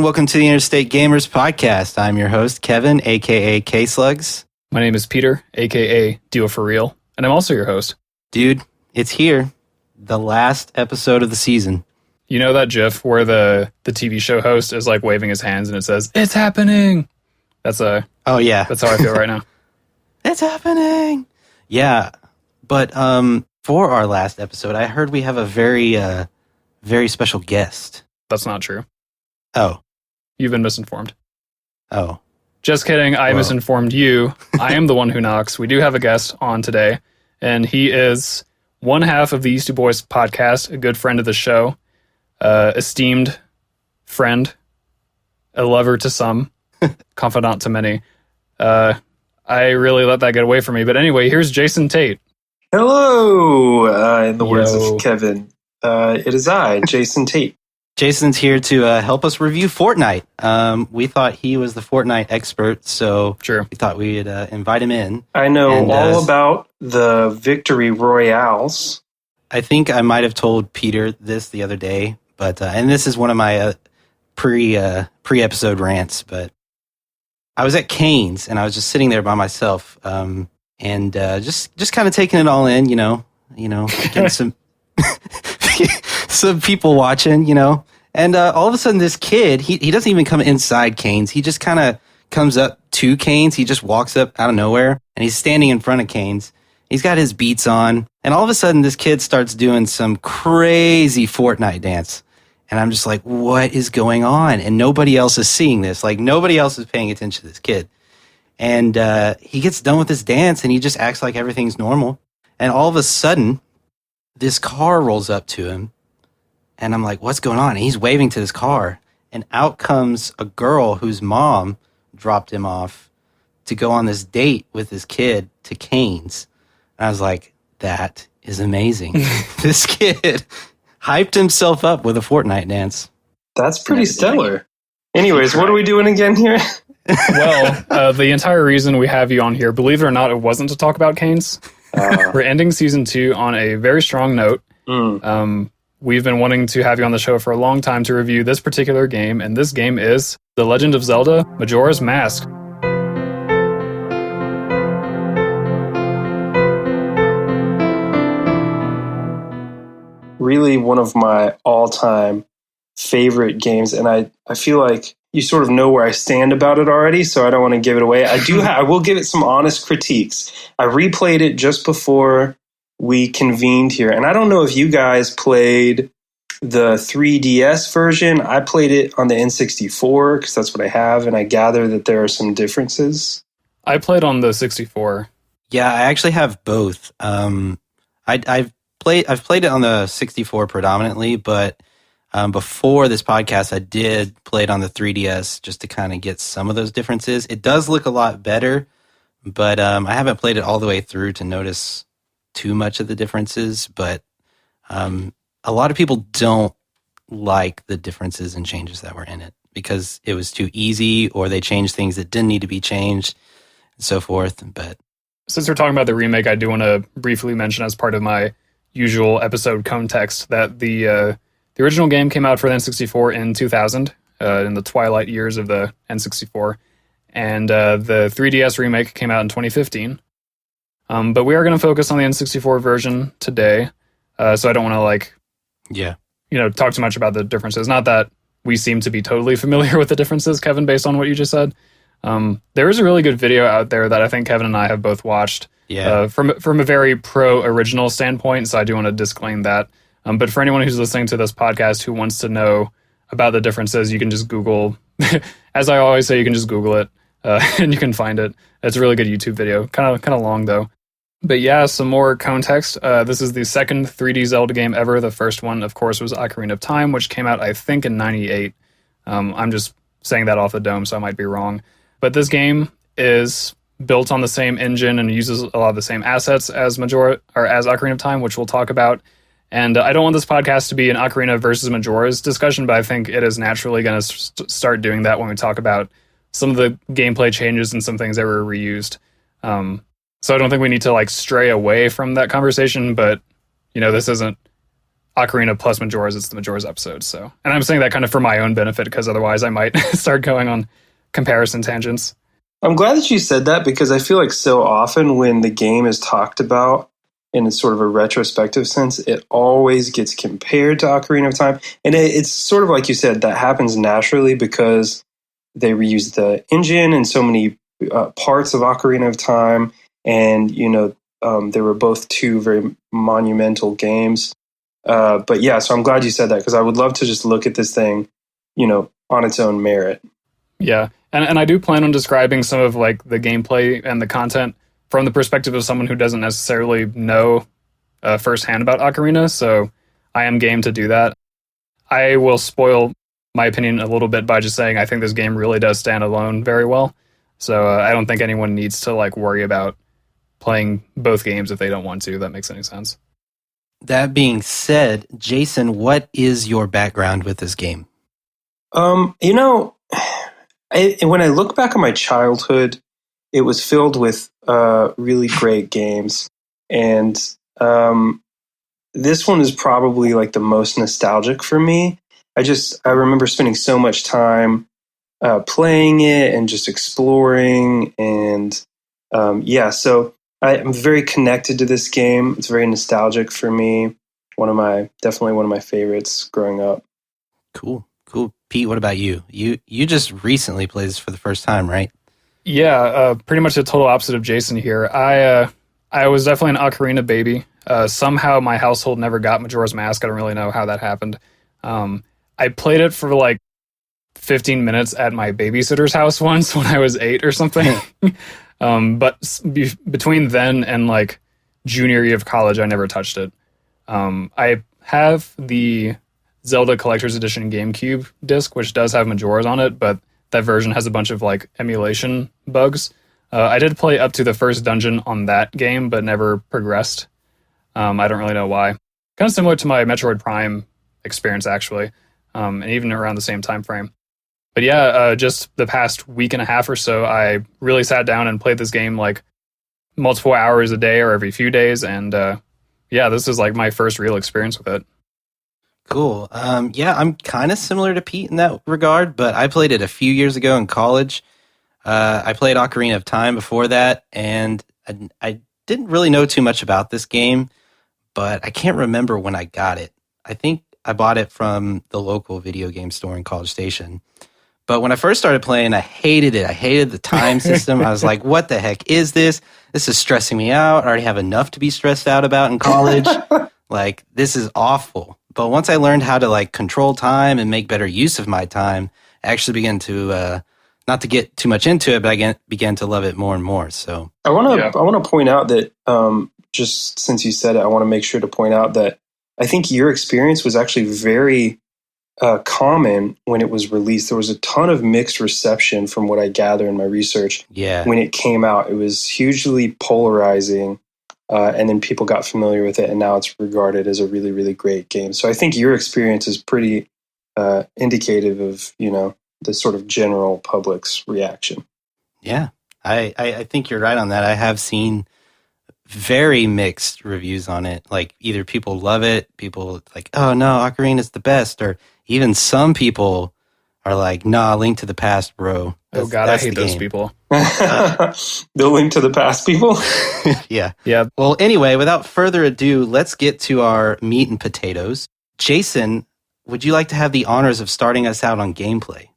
welcome to the Interstate Gamers Podcast. I'm your host, Kevin, a.k.a. K-Slugs. My name is Peter, a.k.a. Duo For Real, and I'm also your host. Dude, it's here. The last episode of the season. You know that GIF where the TV show host is like waving his hands and it says, "It's happening!" That's Oh, yeah. That's how I feel right now. It's happening! Yeah, but for our last episode, I heard we have a very special guest. That's not true. Oh. You've been misinformed. Oh. Just kidding. I misinformed you. I am the one who knocks. We do have a guest on today, and he is one half of the Yeasty Boys podcast, a good friend of the show, esteemed friend, a lover to some, confidant to many. I really let that get away from me. But anyway, here's Jason Tate. Hello, in the words of Kevin. It is I, Jason Tate. Jason's here to help us review Fortnite. We thought he was the Fortnite expert, so Sure. we thought we'd invite him in. I know all about the victory royales. I think I might have told Peter this the other day, but and this is one of my pre-episode rants, but I was at Cane's and I was just sitting there by myself, and just kind of taking it all in, you know, getting some some people watching, and all of a sudden this kid, he doesn't even come inside Cane's. He just kind of comes up to Cane's. He just walks up out of nowhere and he's standing in front of Cane's. He's got his Beats on, and all of a sudden this kid starts doing some crazy Fortnite dance. And I'm just like, what is going on? And nobody else is seeing this. Like, nobody else is paying attention to this kid. And he gets done with his dance and he just acts like everything's normal. And all of a sudden, this car rolls up to him. And I'm like, what's going on? And he's waving to this car. And out comes a girl whose mom dropped him off to go on this date with this kid to Cane's. And I was like, that is amazing. This kid hyped himself up with a Fortnite dance. That's pretty stellar. Anyways, what are we doing again here? Well, the entire reason we have you on here, believe it or not, it wasn't to talk about Cane's. We're ending season 2 on a very strong note. We've been wanting to have you on the show for a long time to review this particular game, and this game is The Legend of Zelda, Majora's Mask. Really one of my all-time favorite games, and I feel like you sort of know where I stand about it already, so I don't want to give it away. I will give it some honest critiques. I replayed it just before we convened here, and I don't know if you guys played the 3DS version. I played it on the N64 because that's what I have, and I gather that there are some differences. I played on the 64. Yeah, I actually have both. I've played it on the 64 predominantly, but before this podcast, I did play it on the 3DS just to kind of get some of those differences. It does look a lot better, but I haven't played it all the way through to notice too much of the differences. But a lot of people don't like the differences and changes that were in it because it was too easy, or they changed things that didn't need to be changed, and so forth. But since we're talking about the remake, I do want to briefly mention, as part of my usual episode context, that the original game came out for the N64 in 2000, in the twilight years of the N64, and the 3DS remake came out in 2015. But we are going to focus on the N64 version today, so I don't want to talk too much about the differences. Not that we seem to be totally familiar with the differences, Kevin, based on what you just said. There is a really good video out there that I think Kevin and I have both watched. Yeah. From a very pro-original standpoint, so I do want to disclaim that. But for anyone who's listening to this podcast who wants to know about the differences, you can just Google, as I always say, you can just Google it, and you can find it. It's a really good YouTube video, kind of long though. But yeah, some more context. This is the second 3D Zelda game ever. The first one, of course, was Ocarina of Time, which came out, I think, in 98. I'm just saying that off the dome, so I might be wrong. But this game is built on the same engine and uses a lot of the same assets as Majora, or as Ocarina of Time, which we'll talk about. And I don't want this podcast to be an Ocarina versus Majora's discussion, but I think it is naturally going to start doing that when we talk about some of the gameplay changes and some things that were reused. So I don't think we need to stray away from that conversation, but this isn't Ocarina plus Majora's, it's the Majora's episode. So, and I'm saying that kind of for my own benefit, because otherwise I might start going on comparison tangents. I'm glad that you said that, because I feel like so often when the game is talked about in sort of a retrospective sense, it always gets compared to Ocarina of Time. And it's sort of like you said, that happens naturally because they reuse the engine in so many parts of Ocarina of Time. And, they were both two very monumental games. But yeah, so I'm glad you said that, because I would love to just look at this thing, on its own merit. Yeah, and I do plan on describing some of like the gameplay and the content from the perspective of someone who doesn't necessarily know firsthand about Ocarina, so I am game to do that. I will spoil my opinion a little bit by just saying I think this game really does stand alone very well, so I don't think anyone needs to like worry about playing both games if they don't want to. If that makes any sense. That being said, Jason, what is your background with this game? When I look back on my childhood, it was filled with really great games. And this one is probably like the most nostalgic for me. I remember spending so much time playing it and just exploring. And so I'm very connected to this game. It's very nostalgic for me. Definitely one of my favorites growing up. Cool. Pete, what about you? You just recently played this for the first time, right? Yeah, pretty much the total opposite of Jason here. I was definitely an Ocarina baby. Somehow my household never got Majora's Mask. I don't really know how that happened. I played it for like 15 minutes at my babysitter's house once when I was 8 or something. But between then and like junior year of college, I never touched it. I have the Zelda Collector's Edition GameCube disc, which does have Majora's on it, but that version has a bunch of like emulation bugs. I did play up to the first dungeon on that game, but never progressed. I don't really know why. Kind of similar to my Metroid Prime experience, actually, and even around the same time frame. But yeah, just the past week and a half or so, I really sat down and played this game like multiple hours a day or every few days, and this is like my first real experience with it. Cool. I'm kind of similar to Pete in that regard, but I played it a few years ago in college. I played Ocarina of Time before that, and I didn't really know too much about this game, but I can't remember when I got it. I think I bought it from the local video game store in College Station. But when I first started playing, I hated it. I hated the time system. I was like, what the heck is this? This is stressing me out. I already have enough to be stressed out about in college. Like, this is awful. But once I learned how to like control time and make better use of my time, I actually began to not to get too much into it, but I began to love it more and more. So I want to point out that just since you said it, I want to make sure to point out that I think your experience was actually very common when it was released. There was a ton of mixed reception from what I gather in my research. Yeah, when it came out, it was hugely polarizing. And then people got familiar with it, and now it's regarded as a really, really great game. So I think your experience is pretty indicative of, the sort of general public's reaction. Yeah, I think you're right on that. I have seen very mixed reviews on it. Like either people love it, people like, oh no, Ocarina is the best, or even some people are like, nah, Link to the Past, bro. Oh God, I hate those people. The Link to the Past people? Yeah. Yeah. Well, anyway, without further ado, let's get to our meat and potatoes. Jason, would you like to have the honors of starting us out on gameplay?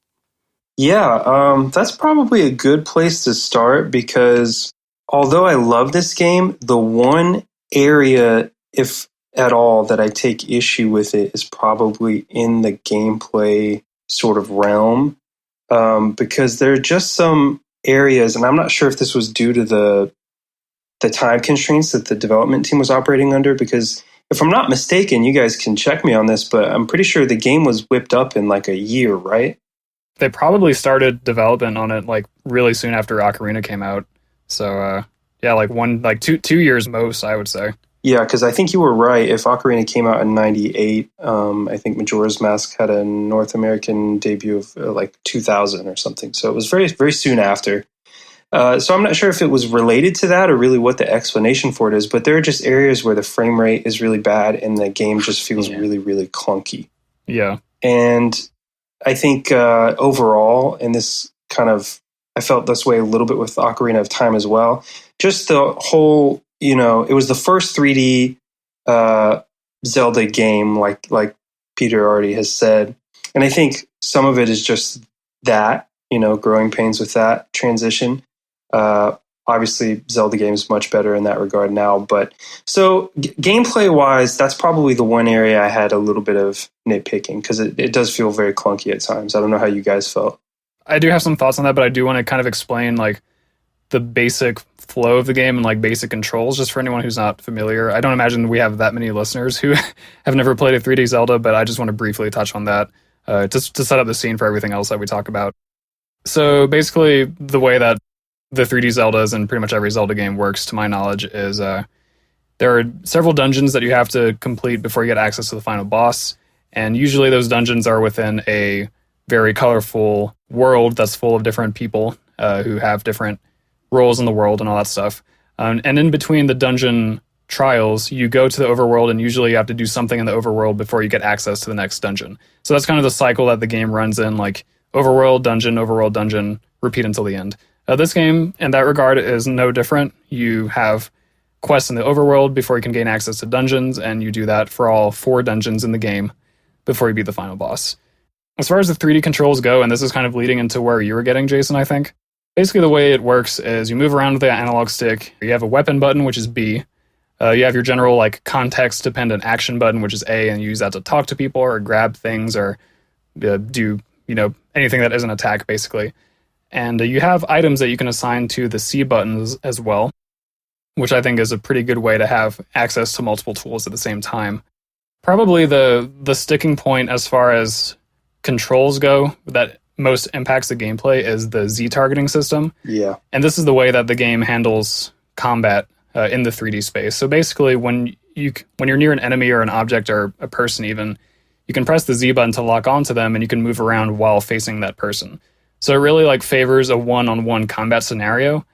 Yeah, that's probably a good place to start, because although I love this game, the one area, if at all, that I take issue with it is probably in the gameplay sort of realm, because there are just some areas, and I'm not sure if this was due to the time constraints that the development team was operating under, because if I'm not mistaken, you guys can check me on this, but I'm pretty sure the game was whipped up in like a year, right? They probably started development on it like really soon after Ocarina came out. So like 2 years most, I would say. Yeah, because I think you were right. If Ocarina came out in 98, I think Majora's Mask had a North American debut of like 2000 or something. So it was very, very soon after. So I'm not sure if it was related to that or really what the explanation for it is, but there are just areas where the frame rate is really bad and the game just feels really, really clunky. Yeah. And I think overall, and this kind of, I felt this way a little bit with Ocarina of Time as well, just the whole, it was the first 3D Zelda game, like Peter already has said. And I think some of it is just that, growing pains with that transition. Obviously, Zelda game is much better in that regard now. But so gameplay wise, that's probably the one area I had a little bit of nitpicking because it does feel very clunky at times. I don't know how you guys felt. I do have some thoughts on that, but I do want to kind of explain like the basic flow of the game and like basic controls just for anyone who's not familiar. I don't imagine we have that many listeners who have never played a 3D Zelda, but I just want to briefly touch on that just to set up the scene for everything else that we talk about. So basically the way that the 3D Zeldas and pretty much every Zelda game works, to my knowledge, is there are several dungeons that you have to complete before you get access to the final boss, and usually those dungeons are within a very colorful world that's full of different people who have different roles in the world and all that stuff. And in between the dungeon trials, you go to the overworld, and usually you have to do something in the overworld before you get access to the next dungeon. So that's kind of the cycle that the game runs in, like overworld, dungeon, repeat until the end. This game, in that regard, is no different. You have quests in the overworld before you can gain access to dungeons, and you do that for all 4 dungeons in the game before you beat the final boss. As far as the 3D controls go, and this is kind of leading into where you were getting, Jason, I think. Basically, the way it works is you move around with the analog stick. You have a weapon button, which is B. You have your general like context-dependent action button, which is A, and you use that to talk to people or grab things or do anything that isn't attack, basically. And you have items that you can assign to the C buttons as well, which I think is a pretty good way to have access to multiple tools at the same time. Probably the sticking point as far as controls go that most impacts the gameplay is the Z targeting system. Yeah. And this is the way that the game handles combat in the 3D space. So basically, when you're near an enemy or an object or a person even, you can press the Z button to lock onto them, and you can move around while facing that person. So it really like favors a one-on-one combat scenario.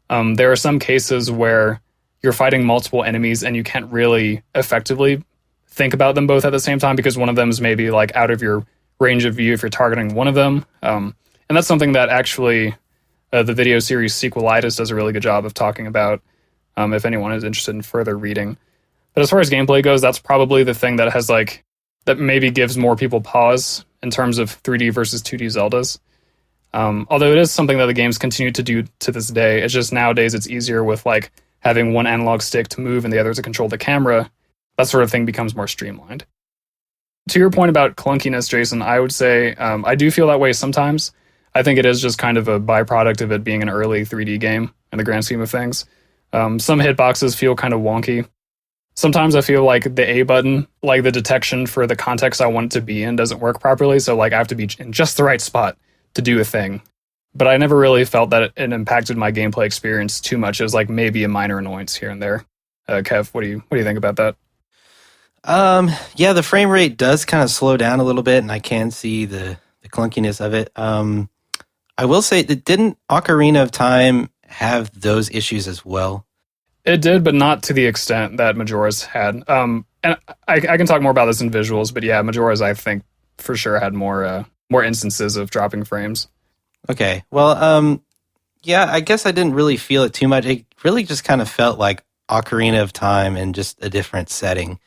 There are some cases where you're fighting multiple enemies and you can't really effectively think about them both at the same time because one of them is maybe like out of your range of view if you're targeting one of them. And that's something that actually the video series Sequelitis does a really good job of talking about if anyone is interested in further reading. But as far as gameplay goes, that's probably the thing that has like that maybe gives more people pause in terms of 3D versus 2D Zeldas. Although it is something that the games continue to do to this day. It's just nowadays it's easier with like having one analog stick to move and the other to control the camera. That sort of thing becomes more streamlined. To your point about clunkiness, Jason, I would say I do feel that way sometimes. I think it is just kind of a byproduct of it being an early 3D game in the grand scheme of things. Some hitboxes feel kind of wonky. Sometimes I feel like the A button, like the detection for the context I want it to be in, doesn't work properly. So like I have to be in just the right spot to do a thing. But I never really felt that it impacted my gameplay experience too much. It was like maybe a minor annoyance here and there. Kev, what do you think about that? Yeah, the frame rate does kind of slow down a little bit, and I can see the clunkiness of it. I will say that didn't Ocarina of Time have those issues as well? It did, but not to the extent that Majora's had. And I can talk more about this in visuals, but yeah, Majora's I think for sure had more instances of dropping frames. Okay, well, yeah, I guess I didn't really feel it too much. It really just kind of felt like Ocarina of Time in just a different setting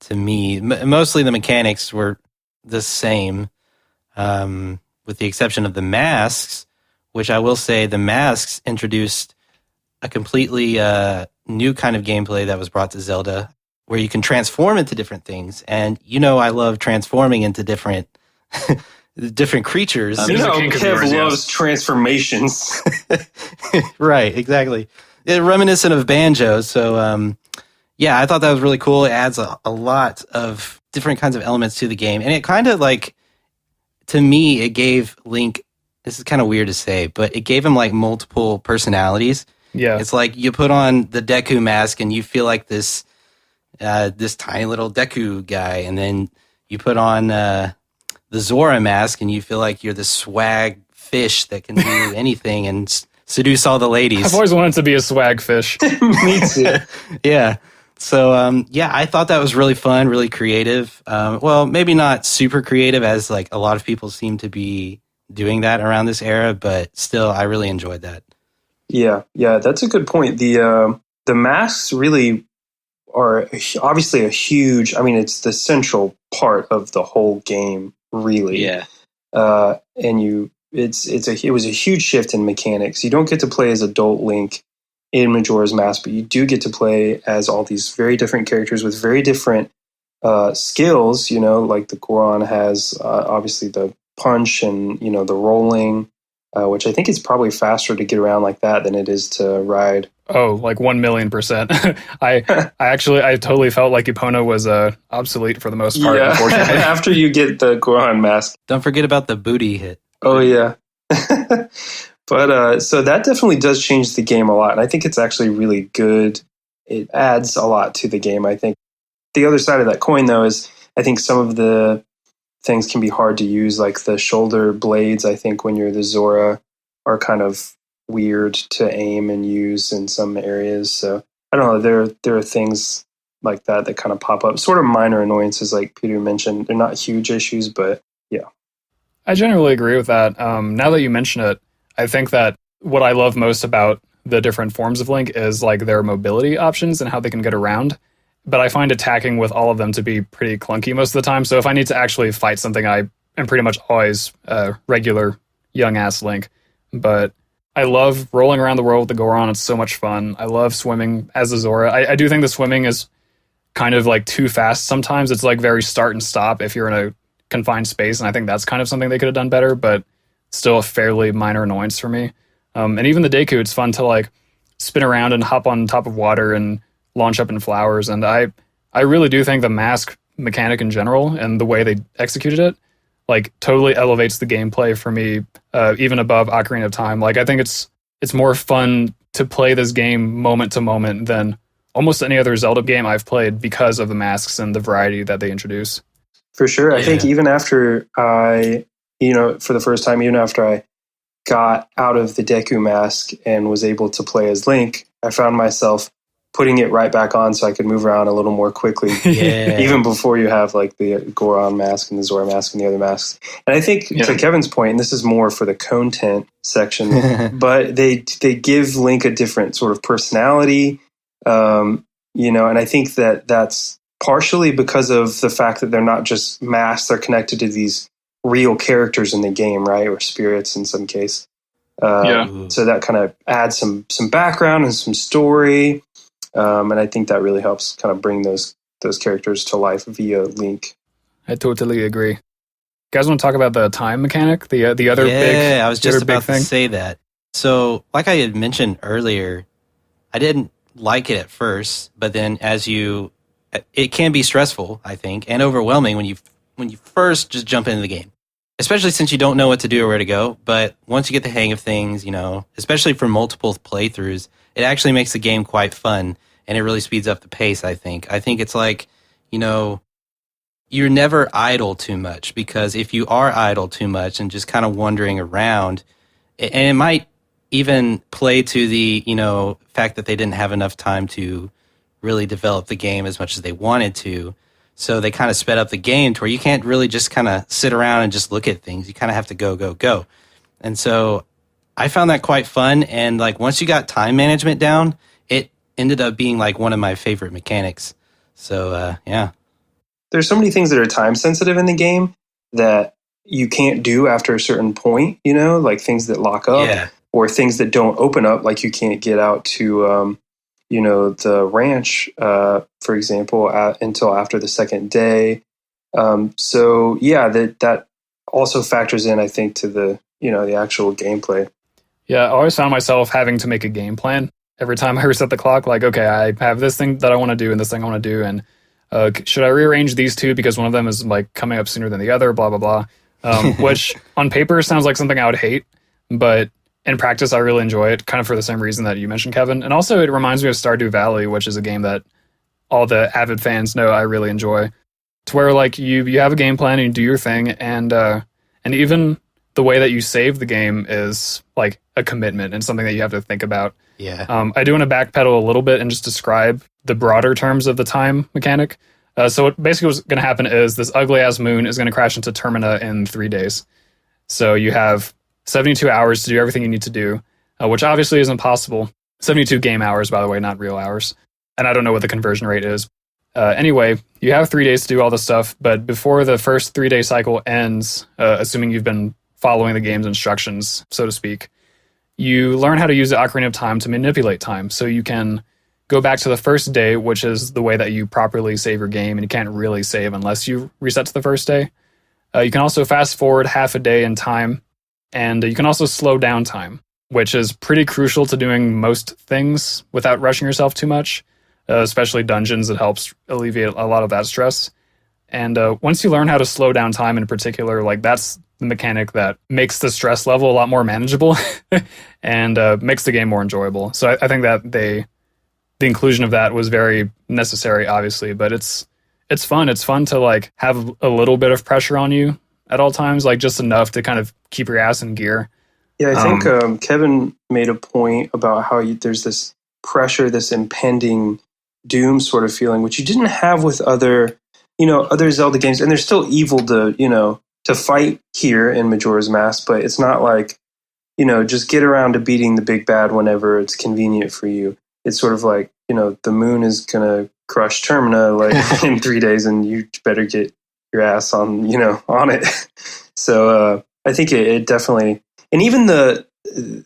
to me. Mostly the mechanics were the same, with the exception of the masks, which I will say the masks introduced a completely new kind of gameplay that was brought to Zelda, where you can transform into different things. And I love transforming into different creatures. Kev loves transformations. Right, exactly. Reminiscent of Banjo. So, yeah, I thought that was really cool. It adds a lot of different kinds of elements to the game. And it kind of like, to me, it gave Link, this is kind of weird to say, but it gave him like multiple personalities. Yeah. It's like you put on the Deku mask and you feel like this tiny little Deku guy. And then you put on the Zora mask and you feel like you're this swag fish that can do anything and seduce all the ladies. I've always wanted to be a swag fish. Me too. Yeah. So, yeah, I thought that was really fun, really creative. Well, maybe not super creative as like a lot of people seem to be doing that around this era, but still, I really enjoyed that. Yeah, that's a good point. The masks really are obviously a huge. I mean, it's the central part of the whole game, really. Yeah. And it was a huge shift in mechanics. You don't get to play as adult Link in Majora's Mask, but you do get to play as all these very different characters with very different skills. You know, like the Goron has obviously the punch and the rolling. Which I think is probably faster to get around like that than it is to ride. Oh, like 1,000,000%. I totally felt like Epona was obsolete for the most part, unfortunately. After you get the Goron mask. Don't forget about the booty hit. Oh, yeah. But so that definitely does change the game a lot. And I think it's actually really good. It adds a lot to the game, I think. The other side of that coin, though, is I think some of the things can be hard to use, like the shoulder blades. I think when you're the Zora are kind of weird to aim and use in some areas. So I don't know. There are things like that kind of pop up, sort of minor annoyances, like Peter mentioned. They're not huge issues, but yeah. I generally agree with that. Now that you mention it, I think that what I love most about the different forms of Link is like their mobility options and how they can get around. But I find attacking with all of them to be pretty clunky most of the time. So if I need to actually fight something, I am pretty much always regular young-ass Link. But I love rolling around the world with the Goron. It's so much fun. I love swimming as a Zora. I do think the swimming is kind of like too fast sometimes. It's like very start and stop if you're in a confined space. And I think that's kind of something they could have done better, but still a fairly minor annoyance for me. And even the Deku, it's fun to like spin around and hop on top of water and launch up in flowers. And I really do think the mask mechanic in general and the way they executed it like totally elevates the gameplay for me, even above Ocarina of Time. Like I think it's more fun to play this game moment to moment than almost any other Zelda game I've played because of the masks and the variety that they introduce. For sure. I think even after for the first time, even after I got out of the Deku mask and was able to play as Link, I found myself putting it right back on so I could move around a little more quickly. Yeah. Even before you have like the Goron mask and the Zora mask and the other masks. And I think to Kevin's point, and this is more for the content section, but they give Link a different sort of personality, and I think that's partially because of the fact that they're not just masks, they're connected to these real characters in the game, right? Or spirits in some case. So that kind of adds some background and some story. And I think that really helps kind of bring those characters to life via Link. I totally agree. You guys want to talk about the time mechanic? The other big Yeah, I was just about to say that. So, like I had mentioned earlier, I didn't like it at first, but then it can be stressful, I think, and overwhelming when you first just jump into the game, especially since you don't know what to do or where to go. But once you get the hang of things, especially for multiple playthroughs, it actually makes the game quite fun, and it really speeds up the pace, I think. I think it's like, you're never idle too much, because if you are idle too much and just kind of wandering around, and it might even play to the, fact that they didn't have enough time to really develop the game as much as they wanted to. So they kind of sped up the game to where you can't really just kind of sit around and just look at things. You kind of have to go. And so I found that quite fun. And like once you got time management down, it ended up being like one of my favorite mechanics. So, yeah. There's so many things that are time sensitive in the game that you can't do after a certain point, like things that lock up or things that don't open up, like you can't get out to, the ranch, for example, until after the second day. That also factors in, I think, to the, the actual gameplay. Yeah, I always found myself having to make a game plan every time I reset the clock. Like, okay, I have this thing that I want to do and this thing I want to do, and should I rearrange these two because one of them is like coming up sooner than the other, blah, blah, blah. Which on paper sounds like something I would hate, but in practice I really enjoy it, kind of for the same reason that you mentioned, Kevin. And also it reminds me of Stardew Valley, which is a game that all the avid fans know I really enjoy. To where like you have a game plan and you do your thing, and even the way that you save the game is like a commitment and something that you have to think about. Yeah. I do want to backpedal a little bit and just describe the broader terms of the time mechanic. So what basically what's going to happen is this ugly ass moon is going to crash into Termina in 3 days. So you have 72 hours to do everything you need to do, which obviously isn't possible. 72 game hours, by the way, not real hours. And I don't know what the conversion rate is. Anyway, you have 3 days to do all this stuff, but before the first 3-day cycle ends, assuming you've been following the game's instructions, so to speak, you learn how to use the Ocarina of Time to manipulate time. So you can go back to the first day, which is the way that you properly save your game, and you can't really save unless you reset to the first day. You can also fast forward half a day in time, and you can also slow down time, which is pretty crucial to doing most things without rushing yourself too much, especially dungeons. It helps alleviate a lot of that stress. And once you learn how to slow down time in particular, like that's the mechanic that makes the stress level a lot more manageable and makes the game more enjoyable. So I think that the inclusion of that was very necessary, obviously, but it's fun. It's fun to like have a little bit of pressure on you at all times, like just enough to kind of keep your ass in gear. Yeah, I think Kevin made a point about how there's this pressure, this impending doom sort of feeling, which you didn't have with other Zelda games, and there's still evil to fight here in Majora's Mask, but it's not like, just get around to beating the big bad whenever it's convenient for you. It's sort of like, the moon is going to crush Termina like in 3 days, and you better get your ass on it. So I think it definitely, and even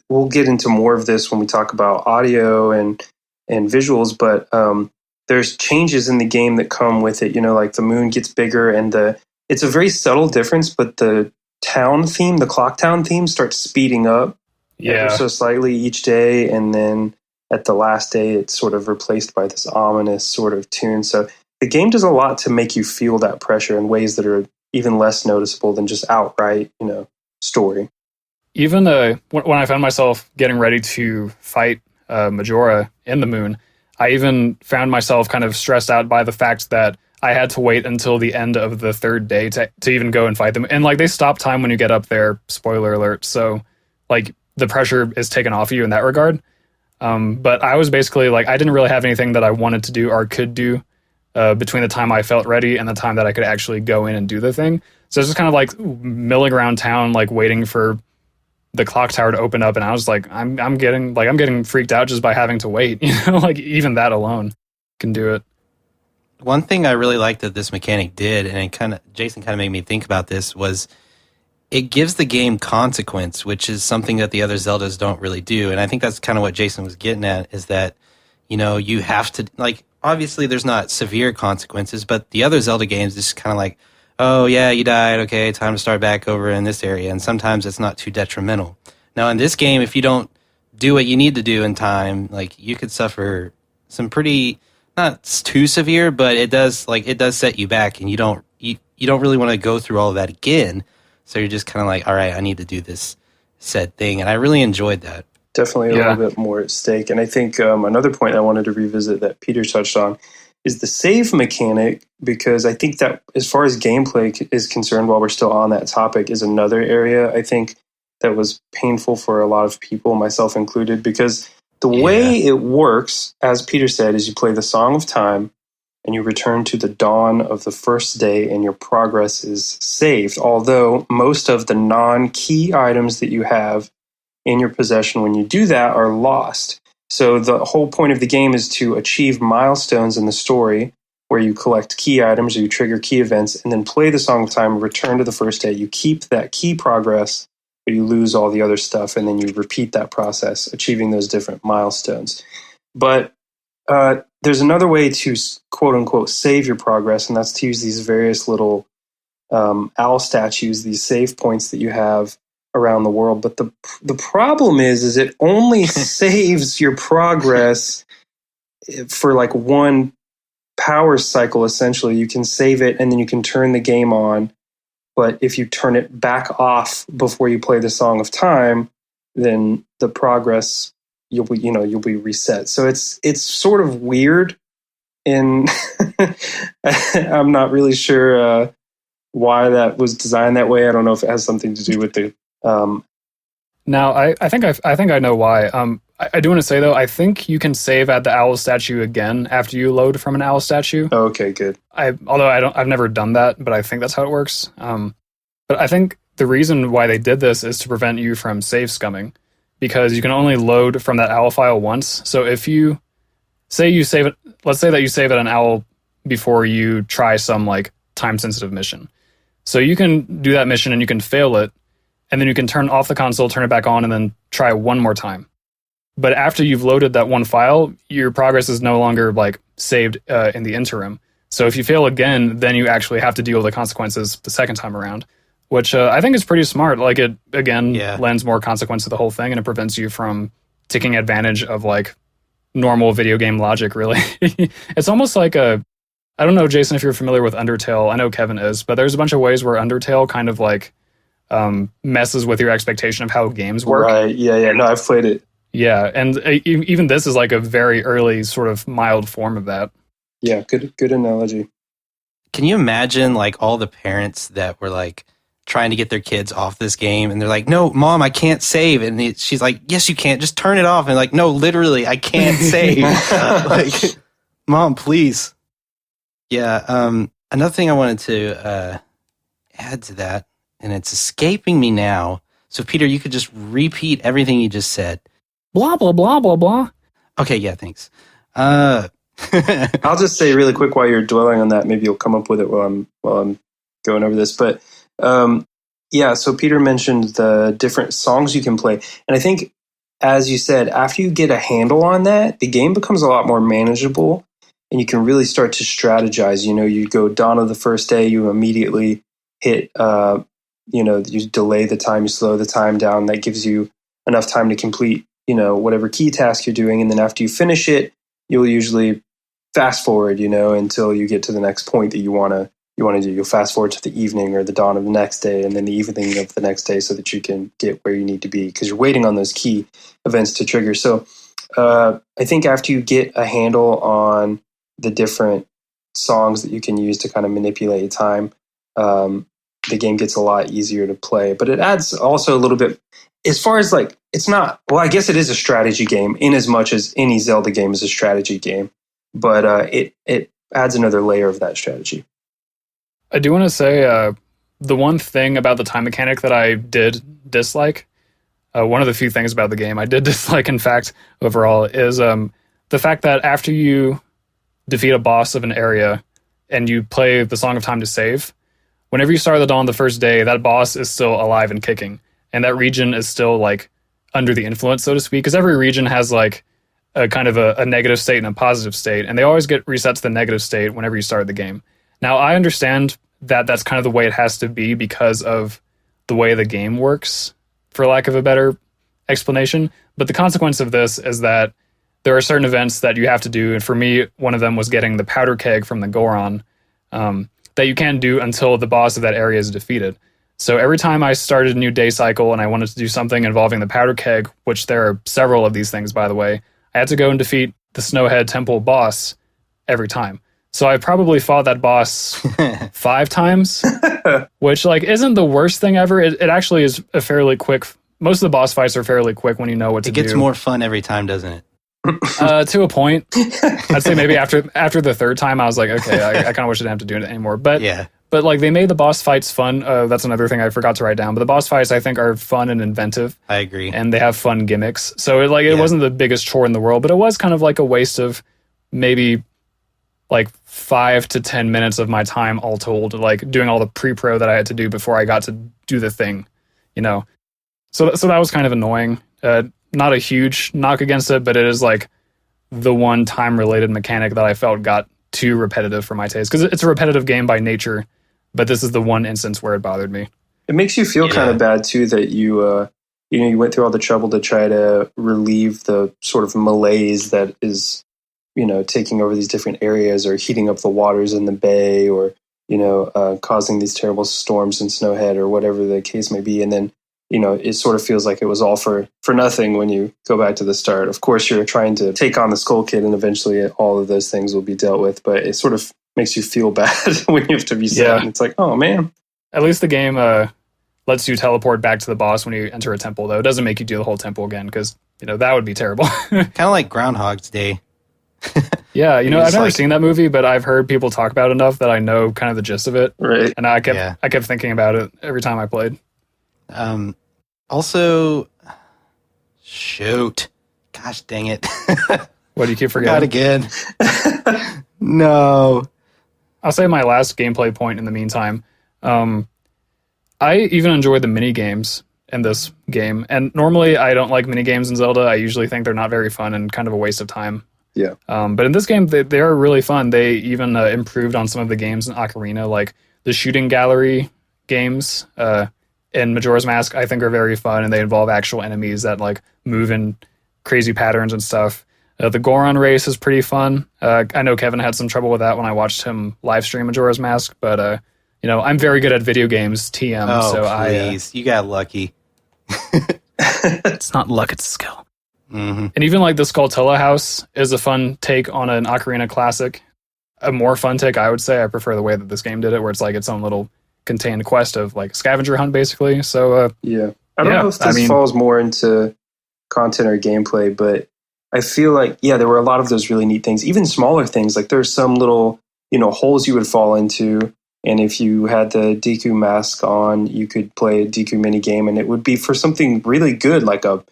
we'll get into more of this when we talk about audio and visuals, but there's changes in the game that come with it. Like the moon gets bigger, and it's a very subtle difference, but the town theme, the clock town theme, starts speeding up ever so slightly each day, and then at the last day, it's sort of replaced by this ominous sort of tune. So the game does a lot to make you feel that pressure in ways that are even less noticeable than just outright, story. Even when I found myself getting ready to fight Majora in the moon, I even found myself kind of stressed out by the fact that I had to wait until the end of the 3rd day to even go and fight them. And like they stop time when you get up there, spoiler alert. So like the pressure is taken off of you in that regard. But I was basically like, I didn't really have anything that I wanted to do or could do between the time I felt ready and the time that I could actually go in and do the thing. So it's just kind of like milling around town, like waiting for the clock tower to open up. And I was like, I'm getting freaked out just by having to wait, like even that alone can do it. One thing I really liked that this mechanic did, and Jason kind of made me think about this, was it gives the game consequence, which is something that the other Zeldas don't really do. And I think that's kind of what Jason was getting at, is that, you have to, like, obviously there's not severe consequences, but the other Zelda games is kind of like, oh yeah, you died, okay, time to start back over in this area. And sometimes it's not too detrimental. Now in this game, if you don't do what you need to do in time, like you could suffer some pretty, not too severe, but it does set you back, and you don't really want to go through all of that again. So you're just kind of like, all right, I need to do this said thing. And I really enjoyed that. Definitely a little bit more at stake. And I think another point I wanted to revisit that Peter touched on is the save mechanic, because I think that as far as gameplay is concerned, while we're still on that topic, is another area I think that was painful for a lot of people, myself included, because the way it works, as Peter said, is you play the Song of Time, and you return to the dawn of the first day, and your progress is saved. Although most of the non-key items that you have in your possession when you do that are lost. So the whole point of the game is to achieve milestones in the story where you collect key items or you trigger key events, and then play the Song of Time, return to the first day. You keep that key progress, but you lose all the other stuff, and then you repeat that process, achieving those different milestones. But there's another way to quote-unquote save your progress, and that's to use these various little owl statues, these save points that you have around the world. But the problem is it only saves your progress for like one power cycle, essentially. You can save it, and then you can turn the game on. But if you turn it back off before you play the Song of Time, then the progress, you'll be reset. So it's sort of weird, and I'm not really sure why that was designed that way. I don't know if it has something to do with the Now, I think I know why. I do want to say though, I think you can save at the owl statue again after you load from an owl statue. Oh, okay, good. I've never done that, but I think that's how it works. But I think the reason why they did this is to prevent you from save scumming, because you can only load from that owl file once. So if you say you save it, let's say that you save at an owl before you try some like time sensitive mission. So you can do that mission and you can fail it, and then you can turn off the console, turn it back on, and then try one more time. But after you've loaded that one file, your progress is no longer like saved in the interim. So if you fail again, then you actually have to deal with the consequences the second time around, which I think is pretty smart. Like it, again, lends more consequence to the whole thing, and it prevents you from taking advantage of like normal video game logic, really. It's almost like I don't know, Jason, if you're familiar with Undertale. I know Kevin is, but there's a bunch of ways where Undertale kind of like messes with your expectation of how games work. Right, yeah. No, I've played it. Yeah, and even this is like a very early sort of mild form of that. Yeah, good analogy. Can you imagine like all the parents that were like trying to get their kids off this game, and they're like, "No, Mom, I can't save," and she's like, "Yes, you can't. Just turn it off." And like, "No, literally, I can't save." Like, Mom, please. Yeah. Another thing I wanted to add to that, and it's escaping me now. So, Peter, you could just repeat everything you just said. Blah blah blah blah blah. Okay. Yeah. Thanks. I'll just say really quick while you're dwelling on that. Maybe you'll come up with it while I'm going over this. But yeah, so Peter mentioned the different songs you can play, and I think, as you said, after you get a handle on that, the game becomes a lot more manageable, and you can really start to strategize. You know, you go dawn of the first day, you immediately hit, you delay the time, you slow the time down. That gives you enough time to complete, whatever key task you're doing, and then after you finish it, you'll usually fast forward, until you get to the next point that you want to do. You'll fast forward to the evening or the dawn of the next day, and then the evening of the next day, so that you can get where you need to be, because you're waiting on those key events to trigger. So I think after you get a handle on the different songs that you can use to kind of manipulate time, the game gets a lot easier to play. But it adds also a little bit, as far as like, it's not, well, I guess it is a strategy game in as much as any Zelda game is a strategy game, but it adds another layer of that strategy. I do want to say the one thing about the time mechanic that I did dislike, one of the few things about the game I did dislike, in fact, overall, is the fact that after you defeat a boss of an area and you play the Song of Time to save, whenever you start the dawn the first day, that boss is still alive and kicking, and that region is still like under the influence, so to speak, because every region has like a kind of a negative state and a positive state, and they always get reset to the negative state whenever you start the game. Now, I understand that that's kind of the way it has to be because of the way the game works, for lack of a better explanation. But the consequence of this is that there are certain events that you have to do. And for me, one of them was getting the powder keg from the Goron that you can't do until the boss of that area is defeated. So every time I started a new day cycle and I wanted to do something involving the powder keg, which there are several of these things, by the way, I had to go and defeat the Snowhead Temple boss every time. So I probably fought that boss 5 times, which like isn't the worst thing ever. It actually is a fairly quick. Most of the boss fights are fairly quick when you know what to do. It gets more fun every time, doesn't it? To a point. I'd say maybe after the third time, I was like, okay, I kind of wish I didn't have to do it anymore. But yeah. But like they made the boss fights fun. That's another thing I forgot to write down. But the boss fights I think are fun and inventive. I agree. And they have fun gimmicks. So it wasn't the biggest chore in the world, but it was kind of like a waste of maybe like 5 to 10 minutes of my time all told, like doing all the pre-pro that I had to do before I got to do the thing, So that was kind of annoying. Not a huge knock against it, but it is like the one time-related mechanic that I felt got too repetitive for my taste. Because it's a repetitive game by nature, but this is the one instance where it bothered me. It makes you feel kind of bad, too, that you went through all the trouble to try to relieve the sort of malaise that is taking over these different areas, or heating up the waters in the bay, or, causing these terrible storms in Snowhead, or whatever the case may be. And then, it sort of feels like it was all for nothing when you go back to the start. Of course, you're trying to take on the Skull Kid, and eventually all of those things will be dealt with. But it sort of makes you feel bad when you have to reset. Yeah. And it's like, oh, man. At least the game lets you teleport back to the boss when you enter a temple, though. It doesn't make you do the whole temple again, because, that would be terrible. Kind of like Groundhog's Day. Yeah, I've never seen that movie, but I've heard people talk about it enough that I know kind of the gist of it. Right. And I kept thinking about it every time I played. Also, shoot. Gosh dang it. What do you keep forgetting? Not again. No. I'll say my last gameplay point in the meantime. I even enjoyed the mini games in this game. And normally I don't like mini games in Zelda. I usually think they're not very fun and kind of a waste of time. Yeah. But in this game, they are really fun. They even improved on some of the games in Ocarina, like the shooting gallery games in Majora's Mask, I think are very fun, and they involve actual enemies that like move in crazy patterns and stuff. The Goron race is pretty fun. I know Kevin had some trouble with that when I watched him live stream Majora's Mask, but I'm very good at video games, TM. Oh, so please. You got lucky. It's not luck, it's skill. Mm-hmm. And even like the Skulltula house is a fun take on an Ocarina classic. A more fun take, I would say. I prefer the way that this game did it, where it's like its own little contained quest of like scavenger hunt, basically. So yeah, I don't know if this falls more into content or gameplay, but I feel like there were a lot of those really neat things, even smaller things. Like there's some little holes you would fall into, and if you had the Deku mask on, you could play a Deku mini game, and it would be for something really good, like a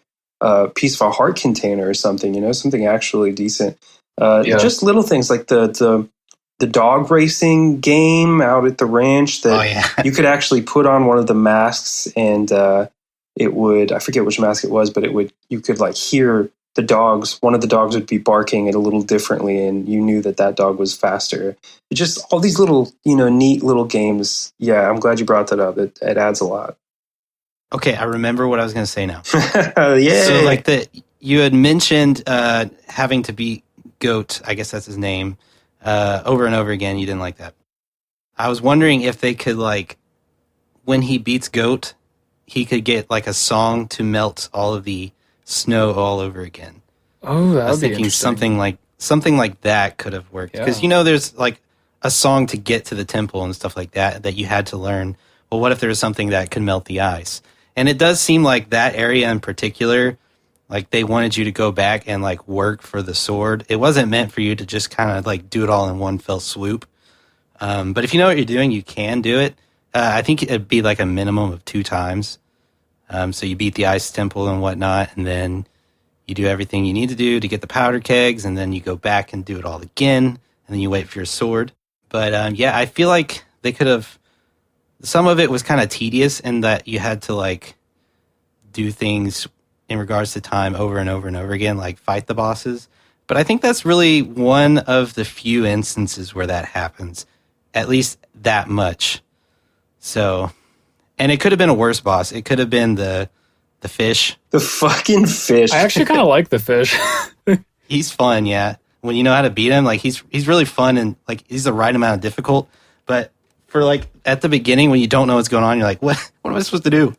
piece of a heart container or something, something actually decent. Just little things like the dog racing game out at the ranch that you could actually put on one of the masks, and it would, I forget which mask it was, but you could like hear the dogs. One of the dogs would be barking it a little differently, and you knew that dog was faster. Just all these little, neat little games. Yeah, I'm glad you brought that up. It adds a lot. Okay, I remember what I was going to say now. Yeah. So like you had mentioned having to beat Goat, I guess that's his name, over and over again. You didn't like that. I was wondering if they could like, when he beats Goat, he could get like a song to melt all of the snow all over again. Oh, that I was would be thinking interesting. something like that could have worked, because there's like a song to get to the temple and stuff like that you had to learn. Well, what if there was something that could melt the ice? And it does seem like that area in particular, like they wanted you to go back and like work for the sword. It wasn't meant for you to just kind of like do it all in one fell swoop. But if you know what you're doing, you can do it. I think it'd be like a minimum of 2 times. So you beat the ice temple and whatnot, and then you do everything you need to do to get the powder kegs, and then you go back and do it all again, and then you wait for your sword. But I feel like they could have. Some of it was kind of tedious in that you had to like do things in regards to time over and over and over again, like fight the bosses. But I think that's really one of the few instances where that happens, at least that much. So, and it could have been a worse boss. It could have been the fish. The fucking fish. I actually kind of like the fish. He's fun, yeah. When you know how to beat him, like he's really fun, and like he's the right amount of difficult. But for like at the beginning when you don't know what's going on, you're like, what am I supposed to do?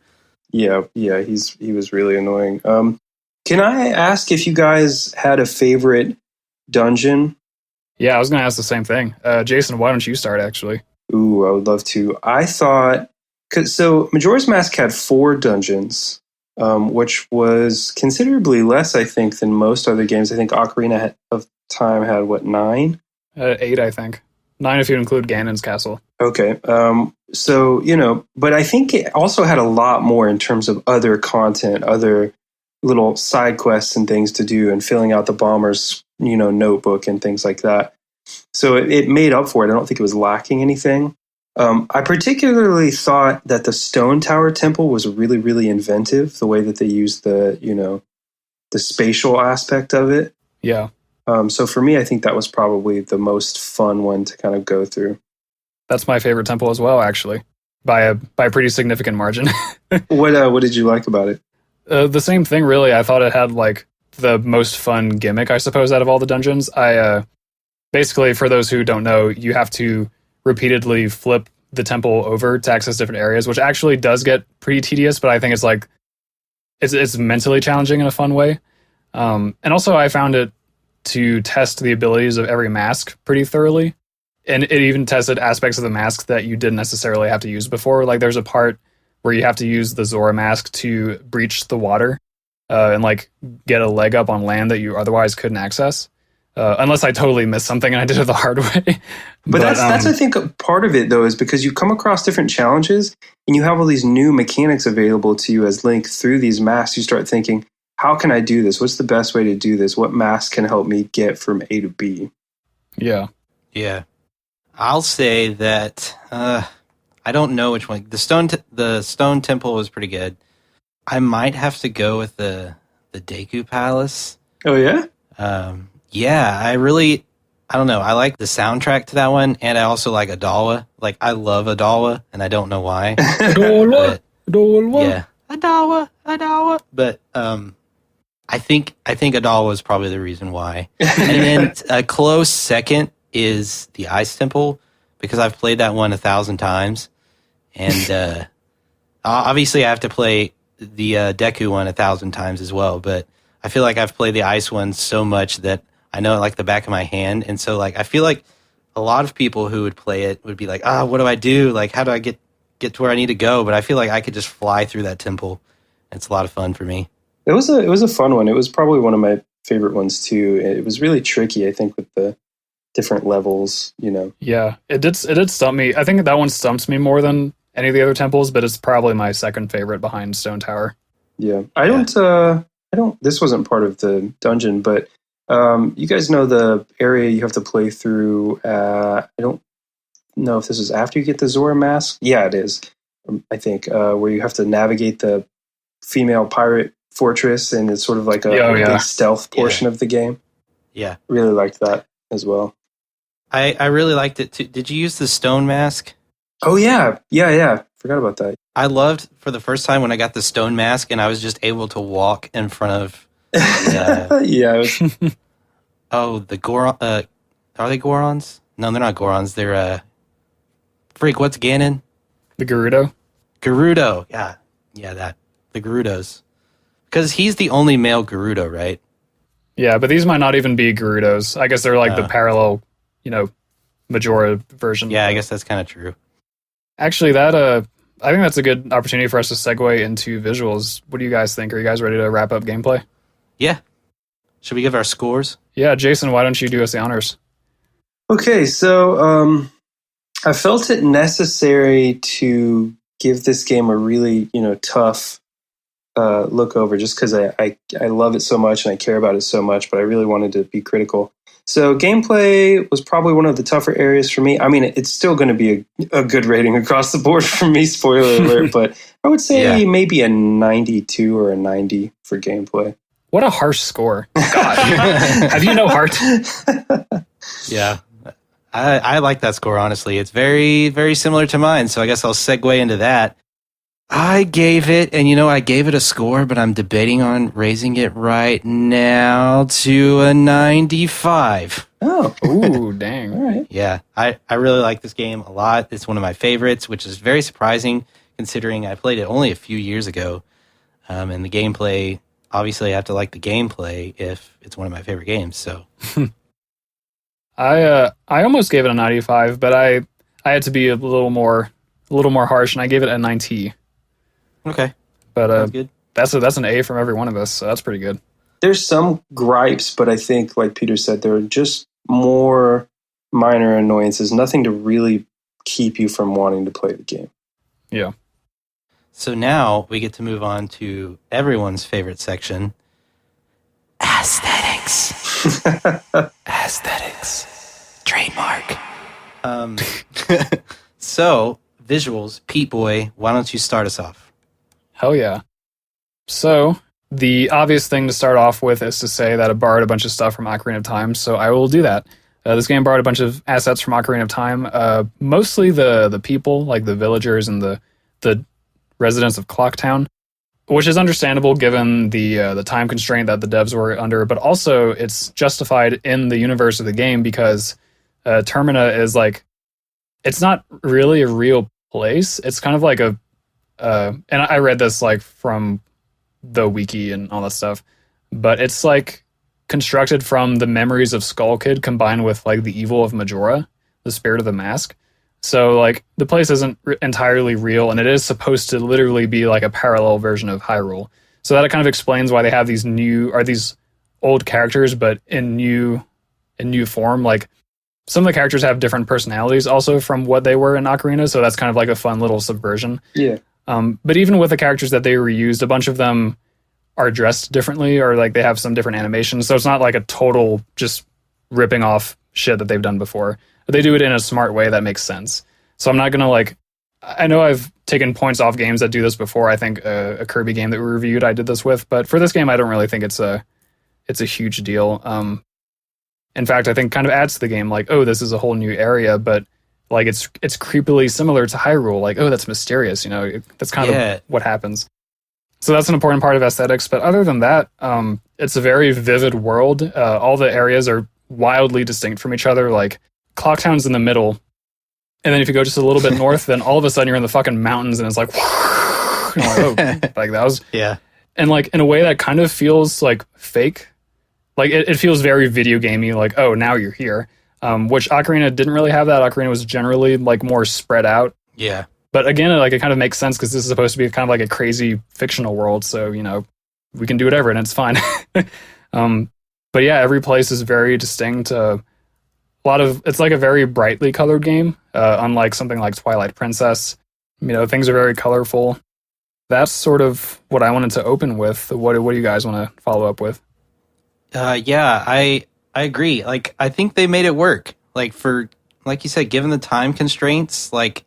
Yeah, he was really annoying. Can I ask if you guys had a favorite dungeon? Yeah, I was going to ask the same thing. Jason, why don't you start, actually? Ooh, I would love to. I thought, so Majora's Mask had 4 dungeons, which was considerably less, I think, than most other games. I think Ocarina of Time had, 9? 8, I think. 9 if you include Ganon's castle. Okay. So, but I think it also had a lot more in terms of other content, other little side quests and things to do, and filling out the bomber's, notebook and things like that. So it made up for it. I don't think it was lacking anything. I particularly thought that the Stone Tower Temple was really, really inventive, the way that they used the spatial aspect of it. Yeah. So for me, I think that was probably the most fun one to kind of go through. That's my favorite temple as well, actually, by a pretty significant margin. What did you like about it? The same thing, really. I thought it had like the most fun gimmick, I suppose, out of all the dungeons. Basically, for those who don't know, you have to repeatedly flip the temple over to access different areas, which actually does get pretty tedious, but I think it's like it's mentally challenging in a fun way. And also, I found it to test the abilities of every mask pretty thoroughly. And it even tested aspects of the mask that you didn't necessarily have to use before. Like there's a part where you have to use the Zora mask to breach the water and like get a leg up on land that you otherwise couldn't access. Unless I totally missed something and I did it the hard way. But that's I think part of it though is because you come across different challenges and you have all these new mechanics available to you as Link through these masks. You start thinking, how can I do this? What's the best way to do this? What mask can help me get from A to B? Yeah. Yeah. I'll say that I don't know which one. The stone temple was pretty good. I might have to go with the Deku Palace. Oh yeah? Yeah, I don't know. I like the soundtrack to that one, and I also like Adawa. Like, I love Adawa, and I don't know why. Adawa. Yeah, Adawa. But I think Adawa was probably the reason why. And then a close second is the Ice Temple, because I've played that one 1,000 times, and obviously I have to play the Deku one 1,000 times as well. But I feel like I've played the Ice one so much that I know it like the back of my hand, and so like I feel like a lot of people who would play it would be like, what do I do? Like, how do I get to where I need to go? But I feel like I could just fly through that temple. It's a lot of fun for me. It was a fun one. It was probably one of my favorite ones too. It was really tricky, I think, with the different levels, you know. Yeah, it did stump me. I think that one stumps me more than any of the other temples, but it's probably my second favorite behind Stone Tower. Yeah. I don't this wasn't part of the dungeon, but you guys know the area you have to play through. I don't know if this is after you get the Zora mask. Yeah, it is. I think where you have to navigate the female pirate fortress, and it's sort of like a big stealth portion of the game. Yeah, really liked that as well. I really liked it too. Did you use the stone mask? Oh yeah. Forgot about that. I loved for the first time when I got the stone mask, and I was just able to walk in front of. Yeah. The Goron. Are they Gorons? No, they're not Gorons. They're what's Ganon? The Gerudo. Gerudo. Yeah, that the Gerudos. Because he's the only male Gerudo, right? Yeah, but these might not even be Gerudos. I guess they're like the parallel, Majora version. Yeah, I guess that's kind of true. Actually, I think that's a good opportunity for us to segue into visuals. What do you guys think? Are you guys ready to wrap up gameplay? Yeah. Should we give our scores? Yeah, Jason, why don't you do us the honors? Okay, so I felt it necessary to give this game a really, tough look over, just because I love it so much and I care about it so much, but I really wanted to be critical. So gameplay was probably one of the tougher areas for me. I mean, it's still going to be a good rating across the board for me, spoiler alert, but I would say maybe a 92 or a 90 for gameplay. What a harsh score. God. Have you no heart? Yeah. I like that score, honestly. It's very, very similar to mine, so I guess I'll segue into that. I gave it a score, but I'm debating on raising it right now to a 95. Oh. Ooh, dang. All right. Yeah, I really like this game a lot. It's one of my favorites, which is very surprising considering I played it only a few years ago. And the gameplay, obviously I have to like the gameplay if it's one of my favorite games, so. I almost gave it a 95, but I had to be a little more harsh, and I gave it a 90. Okay. But that's good. That's an A from every one of us, so that's pretty good. There's some gripes, but I think, like Peter said, there are just more minor annoyances, nothing to really keep you from wanting to play the game. Yeah. So now we get to move on to everyone's favorite section, aesthetics. Aesthetics. Trademark. So, visuals, Pete Boy, why don't you start us off? Hell yeah. So, the obvious thing to start off with is to say that it borrowed a bunch of stuff from Ocarina of Time, so I will do that. This game borrowed a bunch of assets from Ocarina of Time, mostly the people, like the villagers and the residents of Clocktown, which is understandable given the time constraint that the devs were under, but also it's justified in the universe of the game because Termina is like, it's not really a real place. It's kind of like and I read this like from the wiki and all that stuff, but it's like constructed from the memories of Skull Kid combined with like the evil of Majora, the spirit of the mask. So like the place isn't entirely real, and it is supposed to literally be like a parallel version of Hyrule. So that kind of explains why they have these old characters, but in new form. Like some of the characters have different personalities also from what they were in Ocarina, so that's kind of like a fun little subversion. Yeah. But even with the characters that they reused, a bunch of them are dressed differently, or like they have some different animations. So it's not like a total just ripping off shit that they've done before. But they do it in a smart way that makes sense. So I'm not gonna like. I know I've taken points off games that do this before. I think a Kirby game that we reviewed, I did this with. But for this game, I don't really think it's a huge deal. In fact, I think kind of adds to the game. Like, oh, this is a whole new area, but like it's creepily similar to Hyrule. Like, oh, that's mysterious. That's kind of what happens. So that's an important part of aesthetics. But other than that, it's a very vivid world. All the areas are wildly distinct from each other. Like Clocktown's in the middle, and then if you go just a little bit north, then all of a sudden you're in the fucking mountains, and it's like, oh, like that was and like in a way that kind of feels like fake. Like it feels very video gamey. Like, oh, now you're here. Which Ocarina didn't really have that. Ocarina was generally like more spread out. Yeah. But again, like it kind of makes sense because this is supposed to be kind of like a crazy fictional world. So, we can do whatever and it's fine. But yeah, every place is very distinct. It's like a very brightly colored game, unlike something like Twilight Princess. Things are very colorful. That's sort of what I wanted to open with. What do you guys want to follow up with? Yeah, I agree. Like, I think they made it work. Like you said, given the time constraints, like,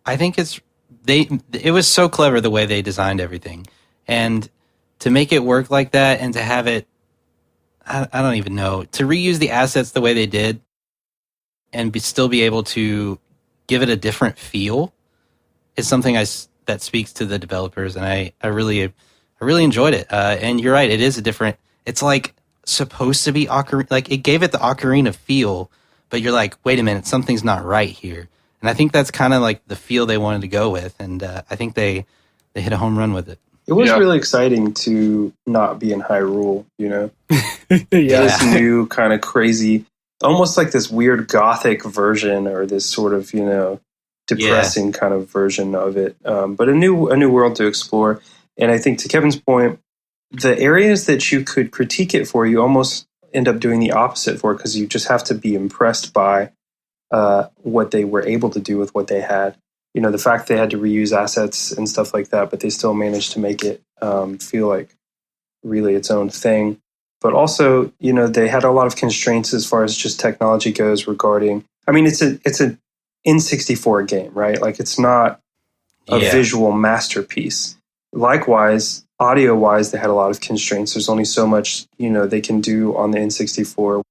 I think it was so clever the way they designed everything. And to make it work like that and to have it, I don't even know, to reuse the assets the way they did and still be able to give it a different feel is something that speaks to the developers. And I really enjoyed it. And you're right, it is it's like supposed to be Ocarina, like it gave it the Ocarina feel, but you're like, wait a minute, something's not right here. And I think that's kind of like the feel they wanted to go with, and I think they hit a home run with it. It was really exciting to not be in Hyrule, Yeah. This new kind of crazy, almost like this weird gothic version, or this sort of depressing kind of version of it. But a new world to explore. And I think to Kevin's point, the areas that you could critique it for, you almost end up doing the opposite for, because you just have to be impressed by what they were able to do with what they had. The fact they had to reuse assets and stuff like that, but they still managed to make it feel like really its own thing. But also, they had a lot of constraints as far as just technology goes regarding, I mean, it's an N64 game, right? Like it's not a visual masterpiece. Likewise, audio-wise, they had a lot of constraints. There's only so much, they can do on the N64.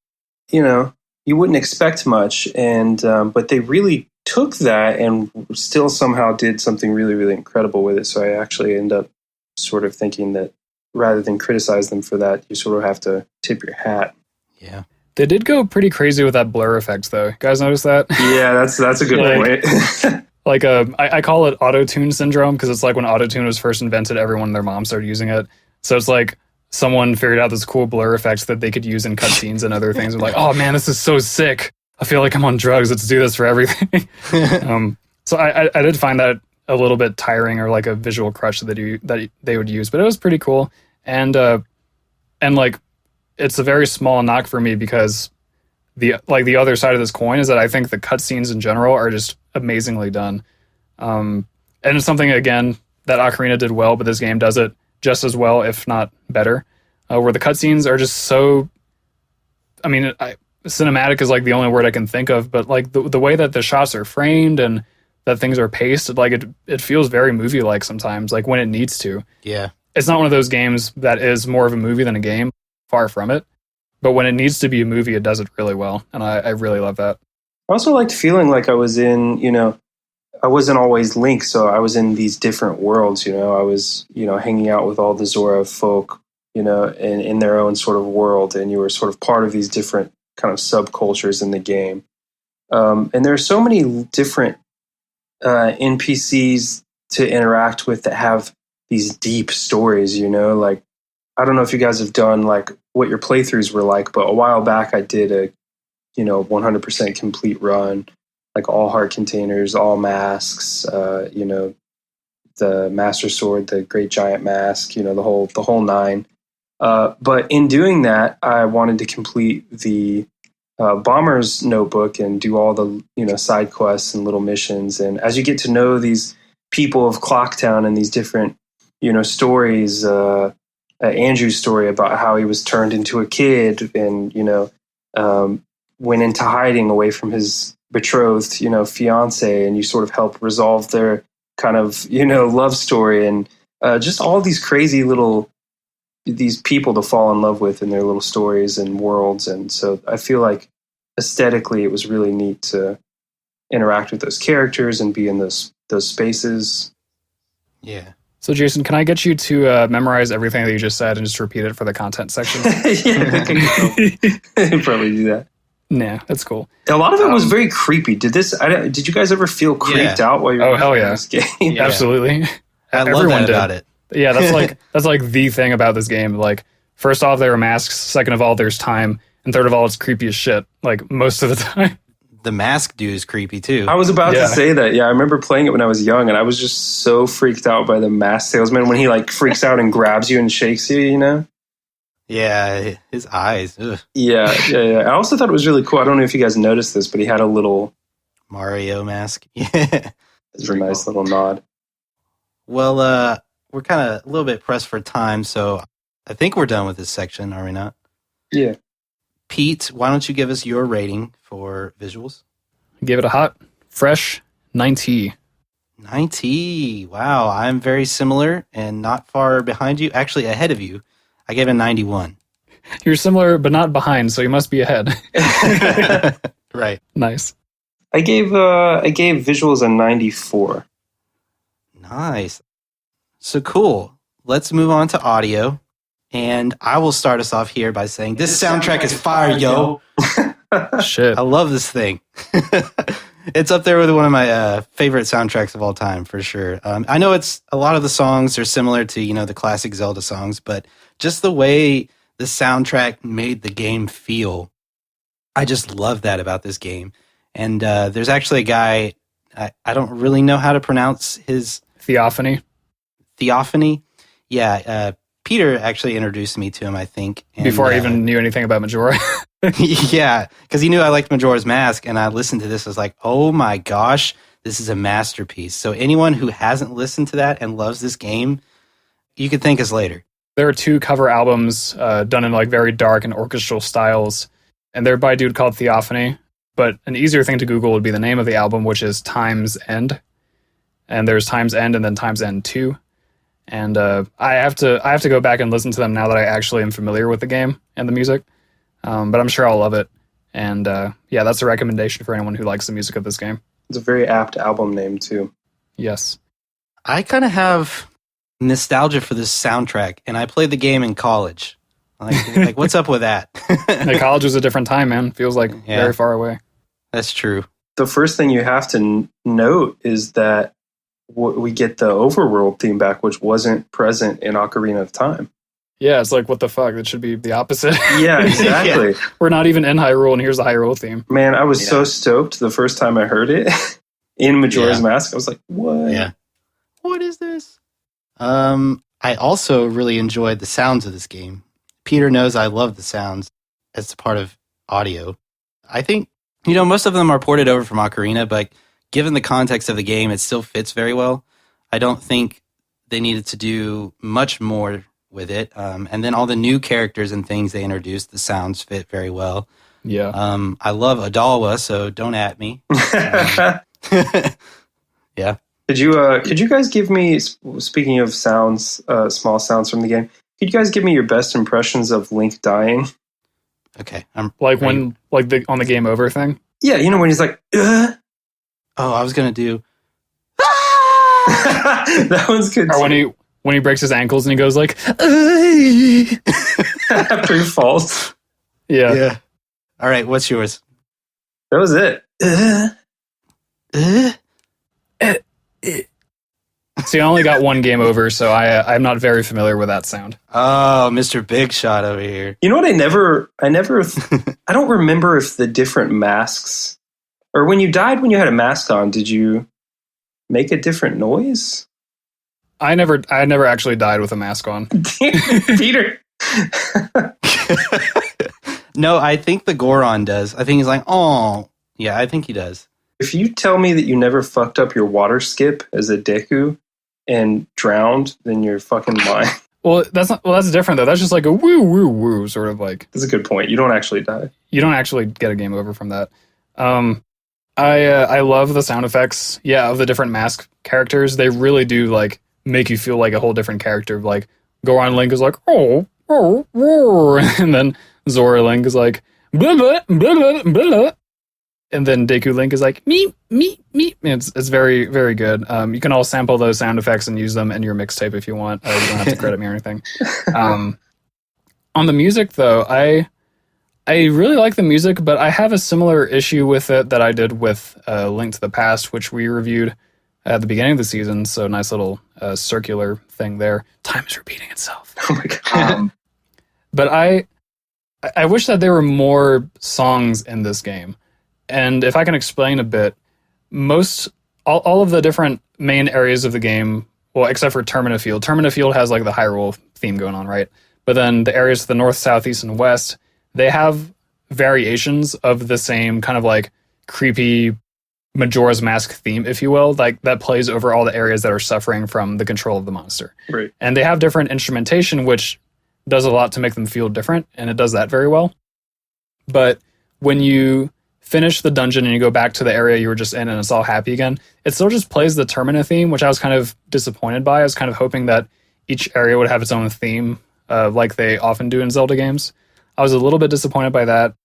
You wouldn't expect much, and but they really took that and still somehow did something really, really incredible with it. So I actually end up sort of thinking that rather than criticize them for that, you sort of have to tip your hat. Yeah. They did go pretty crazy with that blur effect, though. You guys notice that? Yeah, that's a good point. Like I call it auto-tune syndrome, because it's like when auto-tune was first invented, everyone and their mom started using it. So it's like someone figured out this cool blur effects that they could use in cutscenes and other things. They're like, oh man, this is so sick. I feel like I'm on drugs. Let's do this for everything. So I did find that a little bit tiring, or like a visual crutch that they would use, but it was pretty cool. And like it's a very small knock for me, because the other side of this coin is that I think the cutscenes in general are just amazingly done. And it's something, again, that Ocarina did well, but this game does it just as well, if not better, where the cutscenes are just so, I mean, cinematic is like the only word I can think of, but like the way that the shots are framed and that things are paced, like it feels very movie-like sometimes, like when it needs to. Yeah. It's not one of those games that is more of a movie than a game, far from it. But when it needs to be a movie, it does it really well. And I really love that. I also liked feeling like I was in, I wasn't always Link, so I was in these different worlds, I was, hanging out with all the Zora folk, in their own sort of world, and you were sort of part of these different kind of subcultures in the game. And there are so many different NPCs to interact with that have these deep stories, like, I don't know if you guys have done like what your playthroughs were like, but a while back I did a 100% complete run like all heart containers, all masks, the Master Sword, the Great Giant Mask, the whole nine. But in doing that, I wanted to complete the Bomber's Notebook and do all the side quests and little missions. And as you get to know these people of Clocktown and these different stories, Andrew's story about how he was turned into a kid and went into hiding away from his betrothed fiance, and you sort of help resolve their kind of love story, and just all these crazy little these people to fall in love with in their little stories and worlds. And so I feel like aesthetically it was really neat to interact with those characters and be in those spaces. Yeah. So Jason, can I get you to memorize everything that you just said and just repeat it for the content section? Yeah, I can probably do that. Nah, that's cool. A lot of it was very creepy. Did you guys ever feel creeped out while you were playing this game? Yeah. Absolutely. I love that about it. Yeah, that's like the thing about this game. Like, first off, there are masks. Second of all, there's time. And third of all, it's creepy as shit. Like, most of the time. The mask dude is creepy too. I was about to say that. Yeah, I remember playing it when I was young, and I was just so freaked out by the mask salesman when he like freaks out and grabs you and shakes you, Yeah, his eyes. Ugh. Yeah. I also thought it was really cool. I don't know if you guys noticed this, but he had a little Mario mask. Yeah. It's a nice little nod. Well, we're kind of a little bit pressed for time, so I think we're done with this section, are we not? Yeah. Pete, why don't you give us your rating for visuals? Give it a hot, fresh 90. 90. Wow, I'm very similar and not far behind you. Actually, ahead of you. I gave it 91. You're similar, but not behind, so you must be ahead. Right. Nice. I gave visuals a 94. Nice. So cool. Let's move on to audio. And I will start us off here by saying this soundtrack is fire, yo. Shit. I love this thing. It's up there with one of my favorite soundtracks of all time, for sure. I know it's a lot of the songs are similar to, the classic Zelda songs, but just the way the soundtrack made the game feel, I just love that about this game. And there's actually a guy, I don't really know how to pronounce his... Theophany? Yeah, Peter actually introduced me to him, I think. And, before I even knew anything about Majora. Yeah, because he knew I liked Majora's Mask, and I listened to this. I was like, oh my gosh, this is a masterpiece. So anyone who hasn't listened to that and loves this game, you could thank us later. There are 2 cover albums done in like very dark and orchestral styles, and they're by a dude called Theophany. But an easier thing to Google would be the name of the album, which is Time's End. And there's Time's End and then Time's End 2. And I have to go back and listen to them now that I actually am familiar with the game and the music. But I'm sure I'll love it. And yeah, that's a recommendation for anyone who likes the music of this game. It's a very apt album name too. Yes. I kind of have nostalgia for this soundtrack, and I played the game in college. Like what's up with that? Like, college was a different time, man. Feels like very far away. That's true. The first thing you have to note is that we get the overworld theme back, which wasn't present in Ocarina of Time. Yeah, it's like, what the fuck? It should be the opposite. Yeah, exactly. We're not even in Hyrule, and here's the Hyrule theme. Man, I was so stoked the first time I heard it in Majora's Mask. I was like, what? Yeah. What is this? I also really enjoyed the sounds of this game. Peter knows I love the sounds as a part of audio. I think, most of them are ported over from Ocarina, but given the context of the game, it still fits very well. I don't think they needed to do much more with it. And then all the new characters and things they introduced, the sounds fit very well. Yeah. I love Adalwa, so don't at me. Yeah. Could you guys give me, speaking of sounds, small sounds from the game, could you guys give me your best impressions of Link dying? Okay. On the game over thing? Yeah, when he's like, Oh, I was going to do... That one's good. Or when he breaks his ankles and he goes like... After he falls. Yeah. All right, what's yours? That was it. See, I only got one game over, so I'm not very familiar with that sound. Oh, Mr. Big Shot over here. You know what? I don't remember if the different masks Or when you died when you had a mask on, did you make a different noise? I never actually died with a mask on. Peter. No, I think the Goron does. I think he's like, oh, yeah, I think he does. If you tell me that you never fucked up your water skip as a Deku and drowned, then you're fucking lying. Well, that's different though. That's just like a woo woo woo sort of like. That's a good point. You don't actually die. You don't actually get a game over from that. I love the sound effects. Yeah, of the different mask characters, they really do like make you feel like a whole different character. Like Goron Link is like oh, and then Zora Link is like blah blah blah blah blah, and then Deku Link is like meep meep meep. It's very very good. You can all sample those sound effects and use them in your mixtape if you want. You don't have to credit me or anything. On the music though, I really like the music, but I have a similar issue with it that I did with Link to the Past, which we reviewed at the beginning of the season. So nice little circular thing there. Time is repeating itself. Oh my god. But I wish that there were more songs in this game. And if I can explain a bit, all of the different main areas of the game, well, except for Termina Field. Termina Field has like the Hyrule theme going on, right? But then the areas to the north, south, east, and west, they have variations of the same kind of like creepy Majora's Mask theme, if you will, like that plays over all the areas that are suffering from the control of the monster. Right. And they have different instrumentation, which does a lot to make them feel different, and it does that very well. But when you finish the dungeon and you go back to the area you were just in and it's all happy again, it still just plays the Termina theme, which I was kind of disappointed by. I was kind of hoping that each area would have its own theme, like they often do in Zelda games. I was a little bit disappointed by that.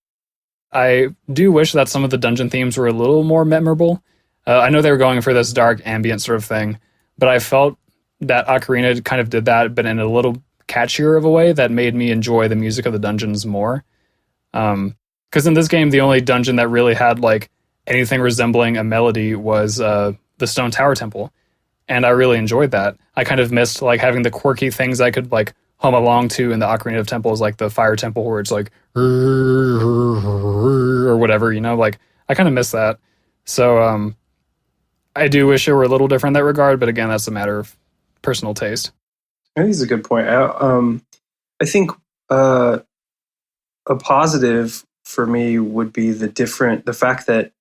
I do wish that some of the dungeon themes were a little more memorable. I know they were going for this dark ambient sort of thing, but I felt that Ocarina kind of did that, but in a little catchier of a way that made me enjoy the music of the dungeons more. Because in this game, the only dungeon that really had like anything resembling a melody was the Stone Tower Temple, and I really enjoyed that. I kind of missed like having the quirky things I could like hum along to in the Ocarina of Temples, like the Fire Temple where it's like or whatever, you know, like I kind of miss that. So I do wish it were a little different in that regard, but again, that's a matter of personal taste. I think it's a good point. I think a positive for me would be the fact that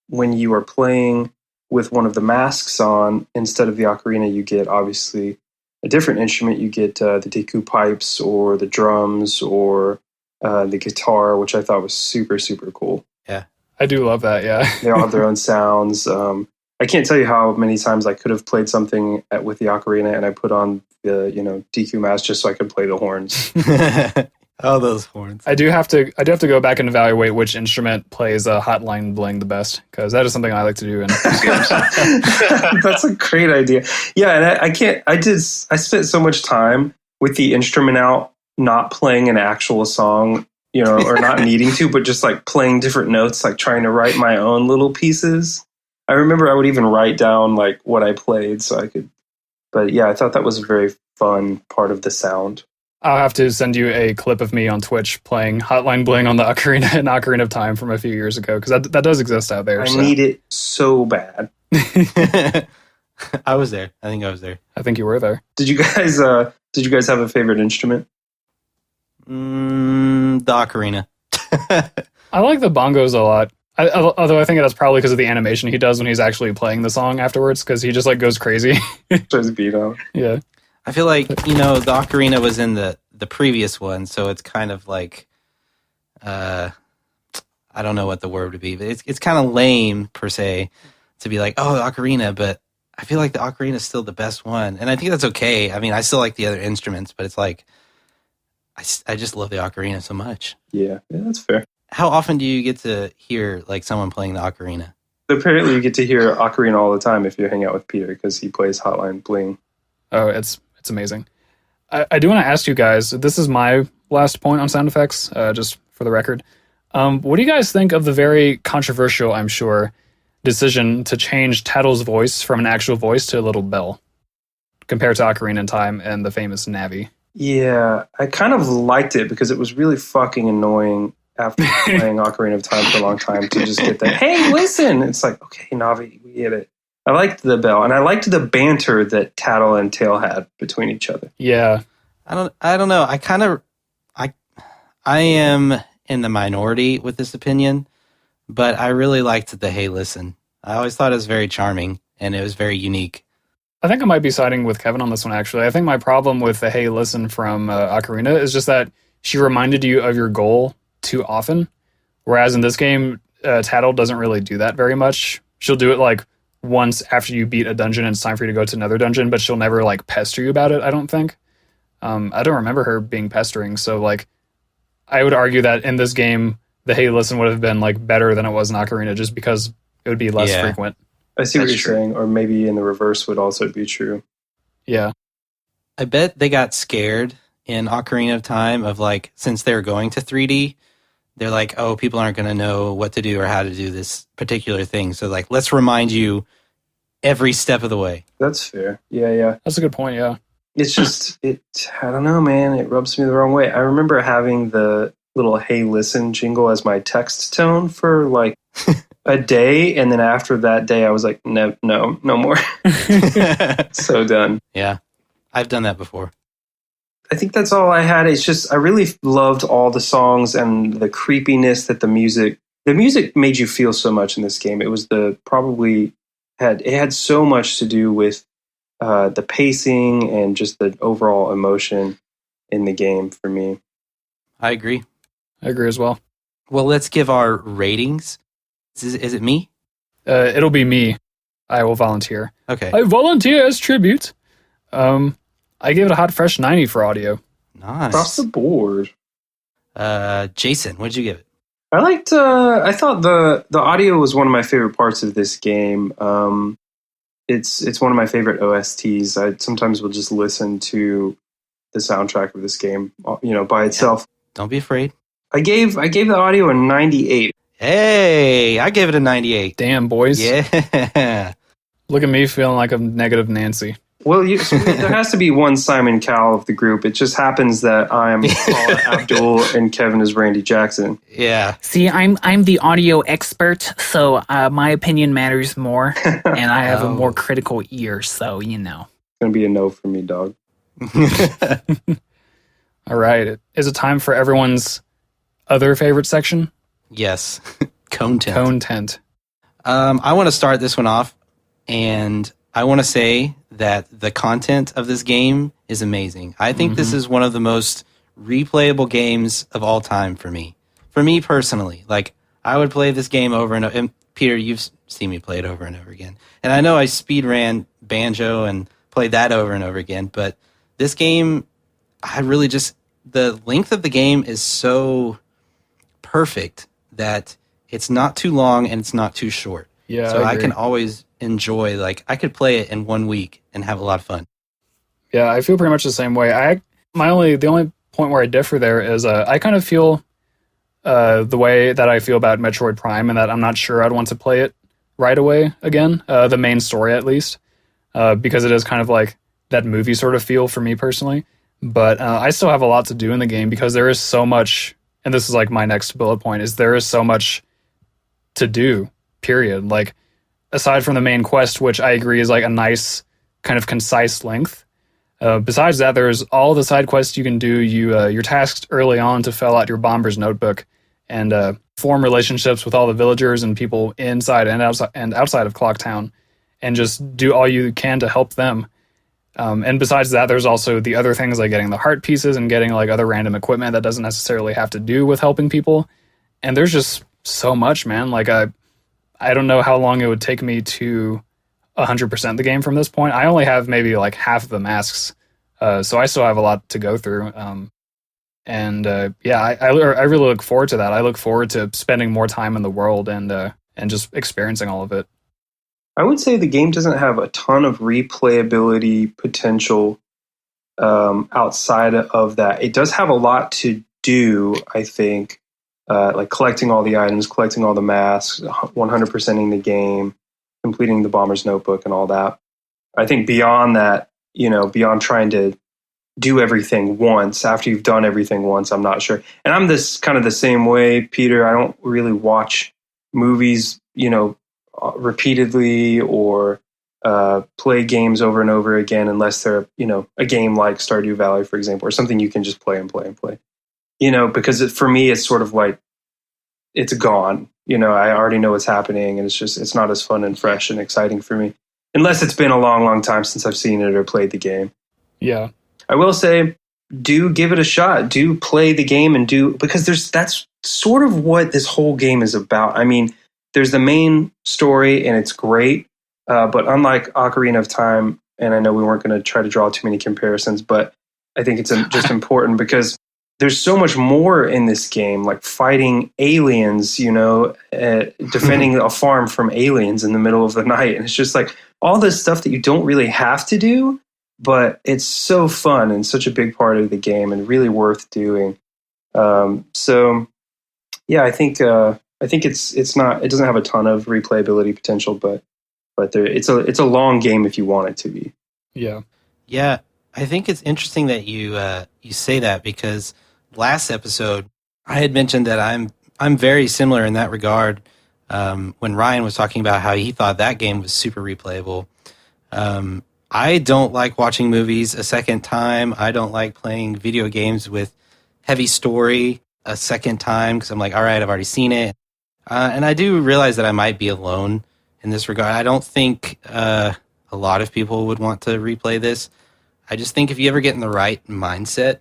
when you are playing with one of the masks on, instead of the ocarina, you get obviously a different instrument. You get the Deku pipes or the drums or the guitar, which I thought was super, super cool. Yeah. I do love that, yeah. They all have their own sounds. I can't tell you how many times I could have played something with the ocarina and I put on the, Deku mask just so I could play the horns. Oh, those horns. I do have to go back and evaluate which instrument plays Hotline Bling the best, because that is something I like to do in games. That's a great idea. Yeah, and I spent so much time with the instrument out, not playing an actual song, or not needing to, but just like playing different notes, like trying to write my own little pieces. I remember I would even write down like what I played so I could, but yeah, I thought that was a very fun part of the sound. I'll have to send you a clip of me on Twitch playing Hotline Bling on the Ocarina and Ocarina of Time from a few years ago, because that does exist out there. I need it so bad. I was there. I think I was there. I think you were there. Did you guys have a favorite instrument? The ocarina. I like the bongos a lot. Although I think that's probably because of the animation he does when he's actually playing the song afterwards, because he just like goes crazy. Just beat up. Yeah. I feel like, the ocarina was in the previous one, so it's kind of like, I don't know what the word would be, but it's kind of lame, per se, to be like, oh, the ocarina, but I feel like the ocarina is still the best one, and I think that's okay. I mean, I still like the other instruments, but it's like, I just love the ocarina so much. Yeah, that's fair. How often do you get to hear, like, someone playing the ocarina? Apparently you get to hear ocarina all the time if you hang out with Peter, because he plays Hotline Bling. Oh, it's amazing. I do want to ask you guys, this is my last point on sound effects, just for the record. What do you guys think of the very controversial, I'm sure, decision to change Tattle's voice from an actual voice to a little bell, compared to Ocarina of Time and the famous Navi? Yeah, I kind of liked it because it was really fucking annoying after playing Ocarina of Time for a long time to just get that, hey, listen. It's like, okay, Navi, we get it. I liked the bell, and I liked the banter that Tattle and Tail had between each other. Yeah. I don't know. I am in the minority with this opinion, but I really liked the hey listen. I always thought it was very charming and it was very unique. I think I might be siding with Kevin on this one, actually. I think my problem with the hey listen from Ocarina is just that she reminded you of your goal too often, whereas in this game, Tattle doesn't really do that very much. She'll do it like once after you beat a dungeon and it's time for you to go to another dungeon, but she'll never like pester you about it, I don't think. I don't remember her being pestering, so like I would argue that in this game, the hey listen would have been like better than it was in Ocarina just because it would be less frequent. I see what you're saying, or maybe in the reverse would also be true. Yeah. I bet they got scared in Ocarina of Time of like, since they're going to 3D, they're like, oh, people aren't going to know what to do or how to do this particular thing. So like, let's remind you every step of the way. That's fair. Yeah. That's a good point, yeah. It's just, I don't know, man. It rubs me the wrong way. I remember having the little hey listen jingle as my text tone for like a day, and then after that day I was like, no more. So done. Yeah, I've done that before. I think that's all I had. It's just I really loved all the songs and the creepiness that the music made you feel so much in this game. It was had so much to do with the pacing and just the overall emotion in the game for me. I agree as well. Well, let's give our ratings. Is it me? It'll be me. I will volunteer. Okay. I volunteer as tribute. I gave it a hot, fresh 90 for audio. Nice. Across the board. Jason, what did you give it? I thought the audio was one of my favorite parts of this game. It's one of my favorite OSTs. I sometimes will just listen to the soundtrack of this game, by itself. Yeah. Don't be afraid. I gave the audio a 98. Hey, I gave it a 98. Damn, boys. Yeah. Look at me feeling like a negative Nancy. Well, there has to be one Simon Cowell of the group. It just happens that I'm Paula Abdul and Kevin is Randy Jackson. Yeah. See, I'm the audio expert, so my opinion matters more, and I have a more critical ear, so It's going to be a no for me, dog. All right. Is it time for everyone's other favorite section? Yes. Content. I want to start this one off, and I want to say that the content of this game is amazing. I think this is one of the most replayable games of all time for me. For me personally, like I would play this game over and over. And Peter, you've seen me play it over and over again. And I know I speed ran Banjo and played that over and over again, but this game, the length of the game is so perfect that it's not too long and it's not too short. Yeah, so I can always enjoy, like I could play it in 1 week and have a lot of fun. Yeah, I feel pretty much the same way. The only point where I differ there is I kind of feel the way that I feel about Metroid Prime, and that I'm not sure I'd want to play it right away again, the main story at least, because it is kind of like that movie sort of feel for me personally. But I still have a lot to do in the game because there is so much, and this is like my next bullet point, is there is so much to do, period. Like, aside from the main quest, which I agree is like a nice kind of concise length, besides that, there's all the side quests you can do. You're tasked early on to fill out your bomber's notebook and form relationships with all the villagers and people inside and outside of Clocktown, and just do all you can to help them. And besides that, there's also the other things like getting the heart pieces and getting like other random equipment that doesn't necessarily have to do with helping people. And there's just so much, man. Like I don't know how long it would take me to 100% the game from this point. I only have maybe like half of the masks, so I still have a lot to go through. I really look forward to that. I look forward to spending more time in the world and just experiencing all of it. I would say the game doesn't have a ton of replayability potential outside of that. It does have a lot to do, I think, like collecting all the items, collecting all the masks, 100%ing the game, completing the bomber's notebook and all that. I think beyond that, beyond trying to do everything once after you've done everything once. I'm not sure. And I'm this kind of the same way, Peter. I don't really watch movies, repeatedly or play games over and over again unless they're, a game like Stardew Valley, for example, or something you can just play and play and play. Because for me, it's sort of like it's gone. I already know what's happening, and it's not as fun and fresh and exciting for me unless it's been a long, long time since I've seen it or played the game. Yeah. I will say, do give it a shot. Do play the game because that's sort of what this whole game is about. I mean, there's the main story and it's great, but unlike Ocarina of Time, and I know we weren't going to try to draw too many comparisons, but I think it's just important because there's so much more in this game, like fighting aliens, defending a farm from aliens in the middle of the night. And it's just like all this stuff that you don't really have to do, but it's so fun and such a big part of the game and really worth doing. So yeah, I think it's not, it doesn't have a ton of replayability potential, but it's a long game if you want it to be. Yeah. Yeah. I think it's interesting that you say that, because last episode I had mentioned that I'm very similar in that regard. When Ryan was talking about how he thought that game was super replayable. I don't like watching movies a second time. I don't like playing video games with heavy story a second time because I'm like, all right, I've already seen it. And I do realize that I might be alone in this regard. I don't think a lot of people would want to replay this. I just think if you ever get in the right mindset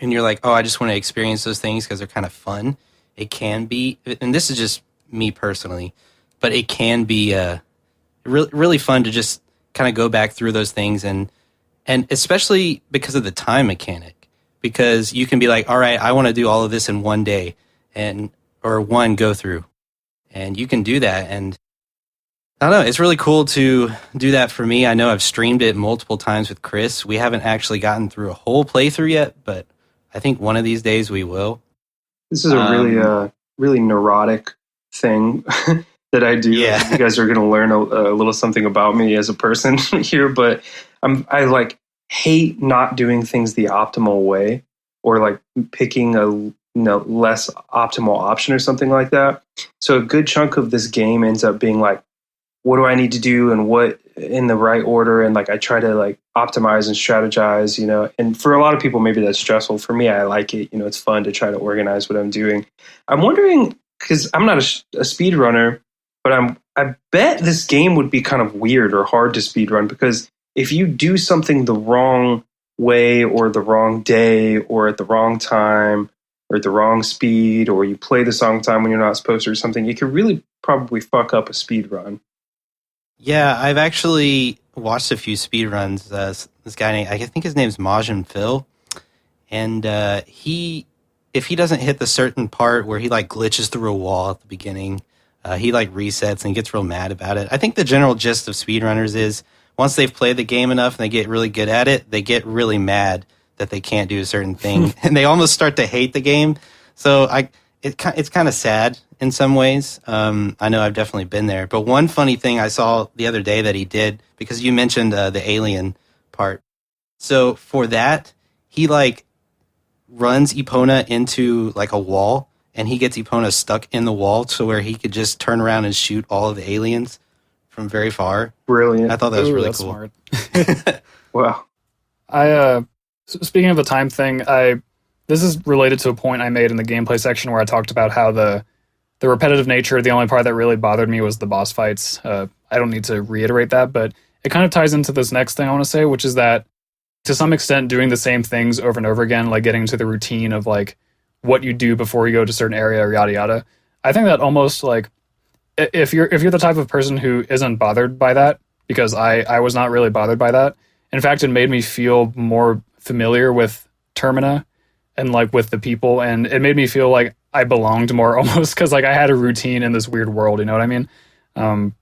and you're like, oh, I just want to experience those things because they're kind of fun, it can be, and this is just me personally, but it can be really fun to just kind of go back through those things, and especially because of the time mechanic, because you can be like, all right, I want to do all of this in one day or one go through, and you can do that. And I don't know, it's really cool to do that for me. I know I've streamed it multiple times with Chris. We haven't actually gotten through a whole playthrough yet, but I think one of these days we will. This is a really neurotic thing that I do. Yeah. You guys are going to learn a little something about me as a person here, but I like hate not doing things the optimal way, or like picking a less optimal option or something like that. So a good chunk of this game ends up being like, what do I need to do and what in the right order? And like, I try to like optimize and strategize, and for a lot of people, maybe that's stressful. For me, I like it. It's fun to try to organize what I'm doing. I'm wondering, because I'm not a speedrunner, but I bet this game would be kind of weird or hard to speedrun, because if you do something the wrong way or the wrong day or at the wrong time or at the wrong speed, or you play the song time when you're not supposed to or something, you could really probably fuck up a speedrun. Yeah, I've actually watched a few speedruns. This guy named, I think his name's Majin Phil, and if he doesn't hit the certain part where he like glitches through a wall at the beginning, he like resets and gets real mad about it. I think the general gist of speedrunners is once they've played the game enough and they get really good at it, they get really mad that they can't do a certain thing, and they almost start to hate the game. So it's kind of sad in some ways. I know I've definitely been there. But one funny thing I saw the other day that he did, because you mentioned the alien part. So for that, he like runs Epona into like a wall, and he gets Epona stuck in the wall to where he could just turn around and shoot all of the aliens from very far. Brilliant. I thought that was really that's cool. Smart. Wow. Speaking of the time thing, this is related to a point I made in the gameplay section where I talked about how the repetitive nature, the only part that really bothered me was the boss fights. I don't need to reiterate that, but it kind of ties into this next thing I want to say, which is that to some extent doing the same things over and over again, like getting into the routine of like what you do before you go to a certain area or yada yada. I think that almost like if you're the type of person who isn't bothered by that, because I was not really bothered by that. In fact, it made me feel more familiar with Termina and like with the people, and it made me feel like I belonged more almost, because like I had a routine in this weird world, you know what I mean? And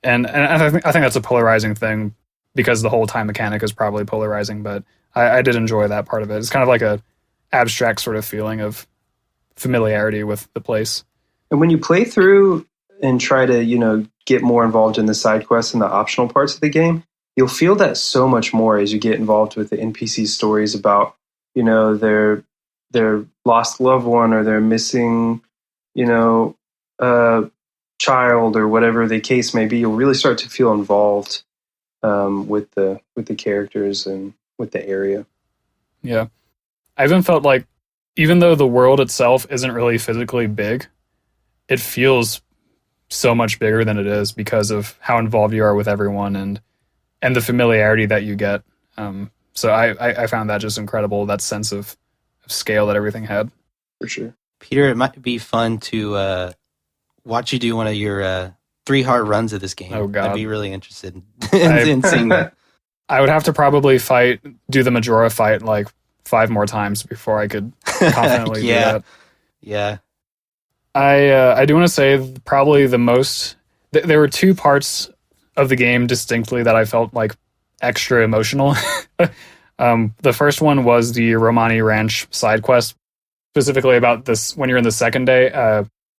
I think that's a polarizing thing, because the whole time mechanic is probably polarizing, but I did enjoy that part of it. It's kind of like a abstract sort of feeling of familiarity with the place. And when you play through and try to, get more involved in the side quests and the optional parts of the game, you'll feel that so much more as you get involved with the NPC stories about, their lost loved one or their missing, child or whatever the case may be. You'll really start to feel involved with the characters and with the area. Yeah. I even felt like, even though the world itself isn't really physically big, it feels so much bigger than it is because of how involved you are with everyone and the familiarity that you get. So I found that just incredible, that sense of scale that everything had. For sure. Peter, it might be fun to watch you do one of your 3 hard runs of this game. Oh, God. I'd be really interested in seeing that. I would have to probably do the Majora fight like 5 more times before I could confidently do that. Yeah. I do want to say probably the most... There were 2 parts of the game distinctly that I felt like extra emotional. The first one was the Romani Ranch side quest, specifically about this when you're in the second day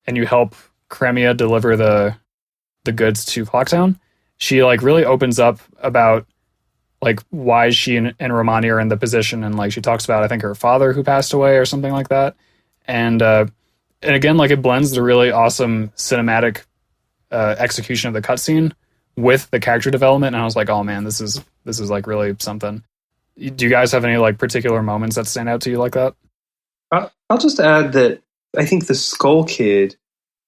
and you help Cremia deliver the goods to Clocktown. She like really opens up about like why she and Romani are in the position, and like she talks about I think her father who passed away or something like that. And again, like it blends the really awesome cinematic execution of the cutscene with the character development, and I was like, oh man, this is like really something. Do you guys have any like particular moments that stand out to you like that? I'll just add that I think the Skull Kid,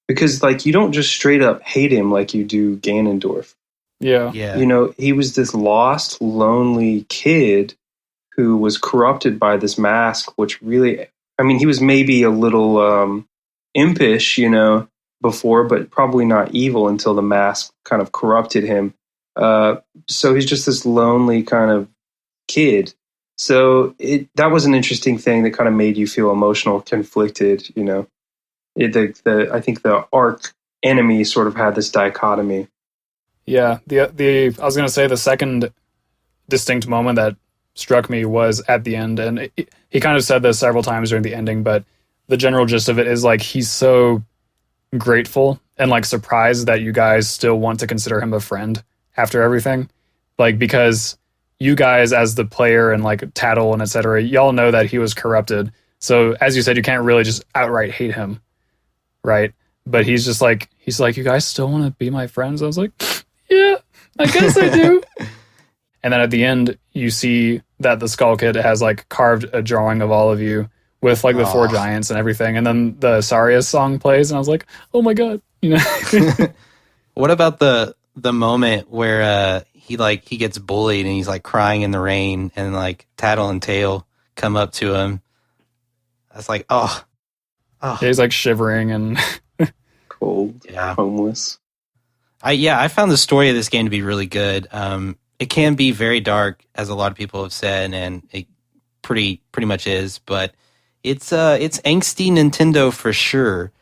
because like you don't just straight up hate him like you do Ganondorf. Yeah. He was this lost, lonely kid who was corrupted by this mask, which really, I mean, he was maybe a little impish, before, but probably not evil until the mask kind of corrupted him. So he's just this lonely kind of kid. So that was an interesting thing that kind of made you feel emotional, conflicted, I think the arc enemy sort of had this dichotomy. Yeah, I was going to say the second distinct moment that struck me was at the end, and he kind of said this several times during the ending, but the general gist of it is like he's so grateful and like surprised that you guys still want to consider him a friend after everything, like because you guys as the player and like Tattle and etc., y'all know that he was corrupted. So as you said, you can't really just outright hate him, right? But he's like, you guys still want to be my friends? I was like, yeah, I guess I do. And then at the end, you see that the Skull Kid has like carved a drawing of all of you with like the 4 giants and everything. And then the Sarius song plays, and I was like, oh my God, What about the moment where he gets bullied and he's like crying in the rain, and like Tattle and Tail come up to him? That's like, oh. Yeah, he's like shivering and cold, homeless. I found the story of this game to be really good. It can be very dark, as a lot of people have said, and it pretty much is. But it's angsty Nintendo for sure.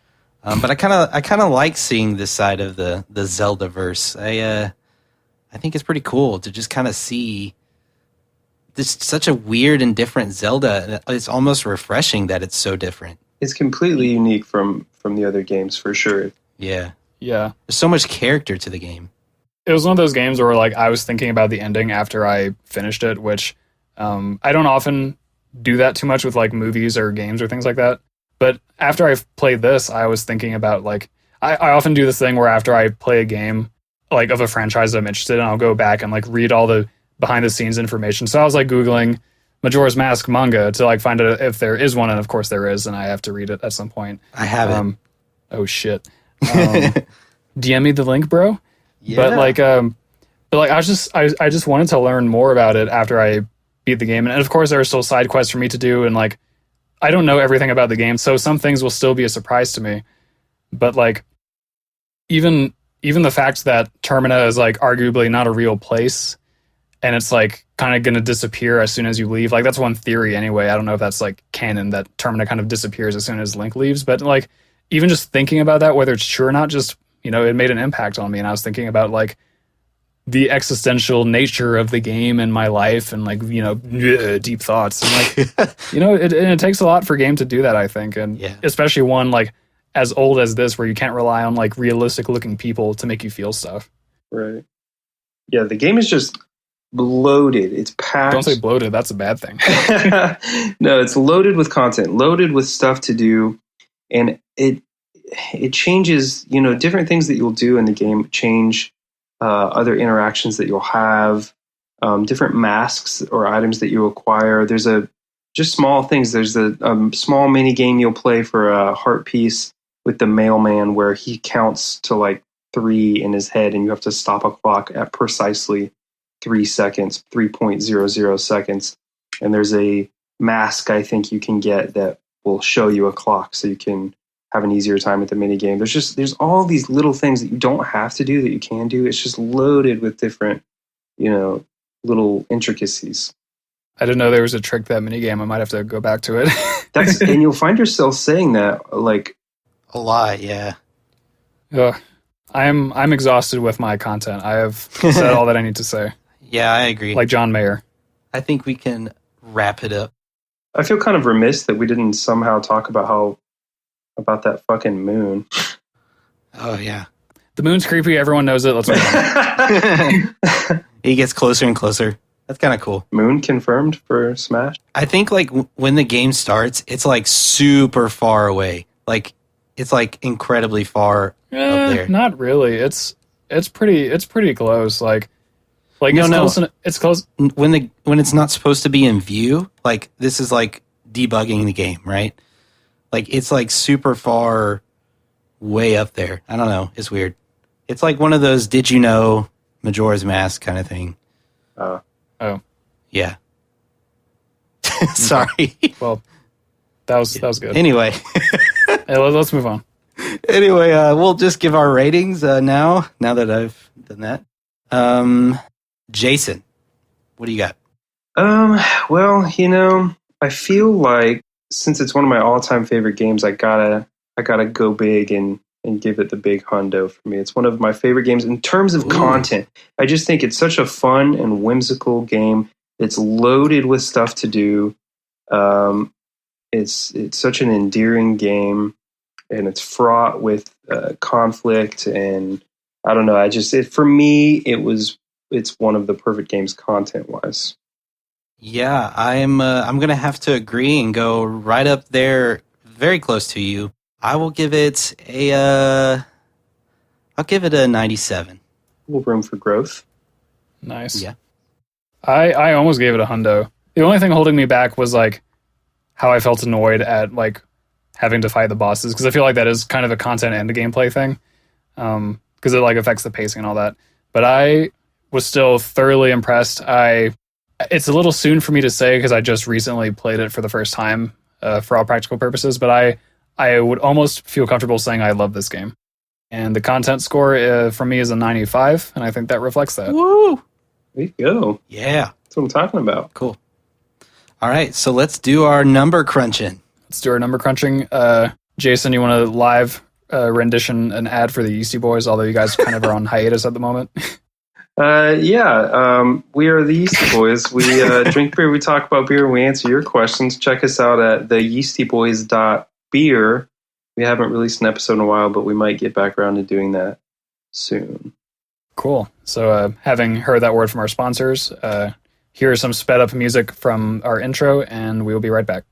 But I kind of like seeing this side of the Zelda-verse. I think it's pretty cool to just kind of see this such a weird and different Zelda. It's almost refreshing that it's so different. It's completely unique from the other games for sure. Yeah. yeah. There's so much character to the game. It was one of those games where like I was thinking about the ending after I finished it, which I don't often do that too much with like movies or games or things like that. But after I've played this, I was thinking about like I often do this thing where after I play a game like of a franchise that I'm interested in, I'll go back and like read all the behind the scenes information. So I was like Googling Majora's Mask manga to like find out if there is one, and of course there is, and I have to read it at some point. I have it. Oh shit. DM me the link, bro. Yeah. But I just wanted to learn more about it after I beat the game, and of course there are still side quests for me to do, and like I don't know everything about the game, so some things will still be a surprise to me. But like even the fact that Termina is like arguably not a real place, and it's like kind of going to disappear as soon as you leave. Like that's one theory anyway. I don't know if that's like canon that Termina kind of disappears as soon as Link leaves, but like even just thinking about that, whether it's true or not, just, it made an impact on me. And I was thinking about like the existential nature of the game and my life and like, deep thoughts. And like, it takes a lot for a game to do that, I think. And especially one like as old as this, where you can't rely on like realistic looking people to make you feel stuff. Right. Yeah. The game is just loaded. It's packed. Don't say bloated. That's a bad thing. No, it's loaded with content, loaded with stuff to do, and it changes. Different things that you'll do in the game change other interactions that you'll have, different masks or items that you acquire. There's just small things. There's a small mini game you'll play for a heart piece with the mailman where he counts to like 3 in his head, and you have to stop a clock at precisely 3 seconds, 3.00 seconds. And there's a mask I think you can get that will show you a clock so you can have an easier time at the mini game. There's all these little things that you don't have to do that you can do. It's just loaded with different, little intricacies. I didn't know there was a trick to that mini game. I might have to go back to it. And you'll find yourself saying that like A lot, yeah. Ugh. I'm exhausted with my content. I have said all that I need to say. Yeah, I agree. Like John Mayer. I think we can wrap it up. I feel kind of remiss that we didn't somehow talk about that fucking moon. Oh, yeah. The moon's creepy. Everyone knows it. Let's move on. He gets closer and closer. That's kind of cool. Moon confirmed for Smash? I think like when the game starts, it's like super far away. Like it's like incredibly far up there. Not really. It's pretty close. Like it's close. When it's not supposed to be in view, like this is like debugging the game, right? Like it's like super far way up there. I don't know. It's weird. It's like one of those did you know Majora's Mask kind of thing. Oh. Yeah. Sorry. Well, that was good. Anyway. Hey, let's move on. Anyway, we'll just give our ratings now that I've done that. Jason, what do you got? Well, I feel like since it's one of my all-time favorite games, I gotta go big and give it the big hundo for me. It's one of my favorite games in terms of content. I just think it's such a fun and whimsical game. It's loaded with stuff to do. It's such an endearing game, and it's fraught with conflict. And I don't know. For me, it's one of the perfect games content wise. Yeah, I'm gonna have to agree and go right up there, very close to you. I will give it a 97. A little room for growth. Nice. Yeah. I almost gave it a hundo. The only thing holding me back was like how I felt annoyed at like having to fight the bosses, because I feel like that is kind of a content and a gameplay thing, because it like affects the pacing and all that. But I was still thoroughly impressed. It's a little soon for me to say because I just recently played it for the first time for all practical purposes, but I would almost feel comfortable saying I love this game. And the content score from me is a 95, and I think that reflects that. Woo! There you go. Yeah. That's what I'm talking about. Cool. All right, so let's do our number crunching. Let's do our number crunching. Jason, you want to live rendition an ad for the Yeasty Boys, although you guys kind of are on hiatus at the moment? Yeah. We are the Yeasty Boys. We drink beer, we talk about beer, and we answer your questions. Check us out at theyeastyboys.beer. We haven't released an episode in a while, but we might get back around to doing that soon. Cool. So having heard that word from our sponsors, here is some sped up music from our intro, and we'll be right back.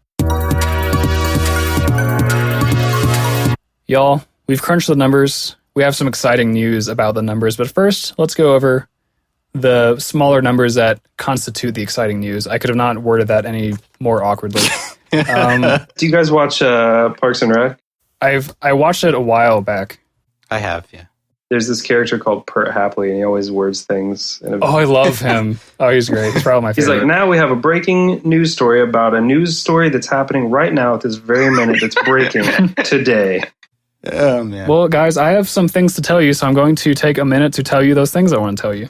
Y'all, we've crunched the numbers. We have some exciting news about the numbers, but first, let's go over the smaller numbers that constitute the exciting news. I could have not worded that any more awkwardly. Do you guys watch Parks and Rec? I watched it a while back. I have, yeah. There's this character called Pert Hapley, and he always words things. I love him. Oh, he's great. He's probably my favorite. He's like, now we have a breaking news story about a news story that's happening right now at this very minute that's breaking today. Oh, man. Well, guys, I have some things to tell you, so I'm going to take a minute to tell you those things I want to tell you.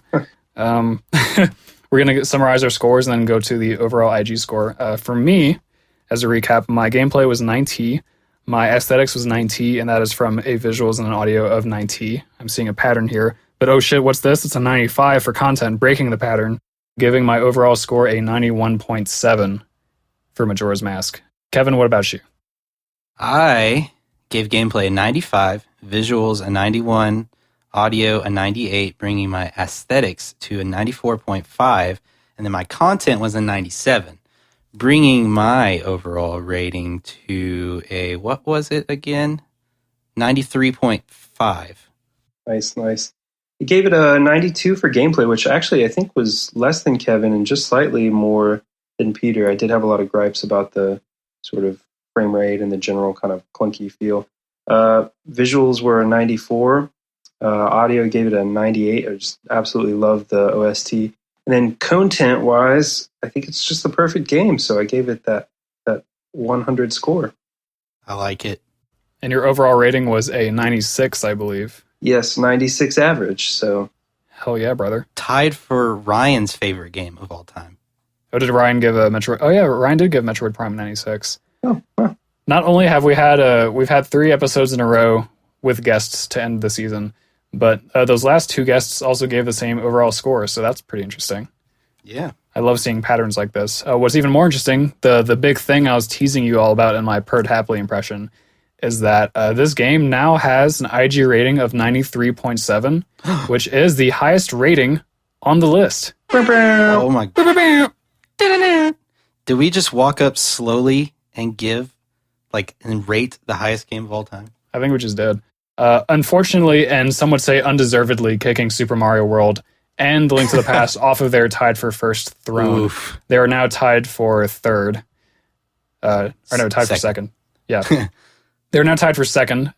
We're going to summarize our scores and then go to the overall IG score. For me, as a recap, my gameplay was 9T. My aesthetics was 9T, and that is from a visuals and an audio of 9T. I'm seeing a pattern here. But oh shit, what's this? It's a 95 for content, breaking the pattern, giving my overall score a 91.7 for Majora's Mask. Kevin, what about you? I gave gameplay a 95, visuals a 91, audio a 98, bringing my aesthetics to a 94.5, and then my content was a 97, bringing my overall rating to a, what was it again? 93.5. Nice. He gave it a 92 for gameplay, which actually I think was less than Kevin and just slightly more than Peter. I did have a lot of gripes about the sort of frame rate and the general kind of clunky feel. Visuals were a 94. Audio gave it a 98. I just absolutely love the OST. And then content-wise, I think it's just the perfect game, so I gave it that 100 score. I like it. And your overall rating was a 96, I believe. Yes, 96 average, so... Hell yeah, brother. Tied for Ryan's favorite game of all time. Oh, did Ryan give a Metroid? Oh yeah, Ryan did give Metroid Prime 96. Oh, huh. Not only have we've had 3 episodes in a row with guests to end the season, but those last 2 guests also gave the same overall score, so that's pretty interesting. Yeah. I love seeing patterns like this. What's even more interesting, the big thing I was teasing you all about in my Purred Happily impression, is that this game now has an IG rating of 93.7, which is the highest rating on the list. Oh my God. Did we just walk up slowly and give, and rate the highest game of all time? I think we just did. Unfortunately, and some would say undeservedly, kicking Super Mario World and Link to the Past off of their tied for first throne. Oof. They are now tied for third. Tied for second. Yeah. They're now tied for second.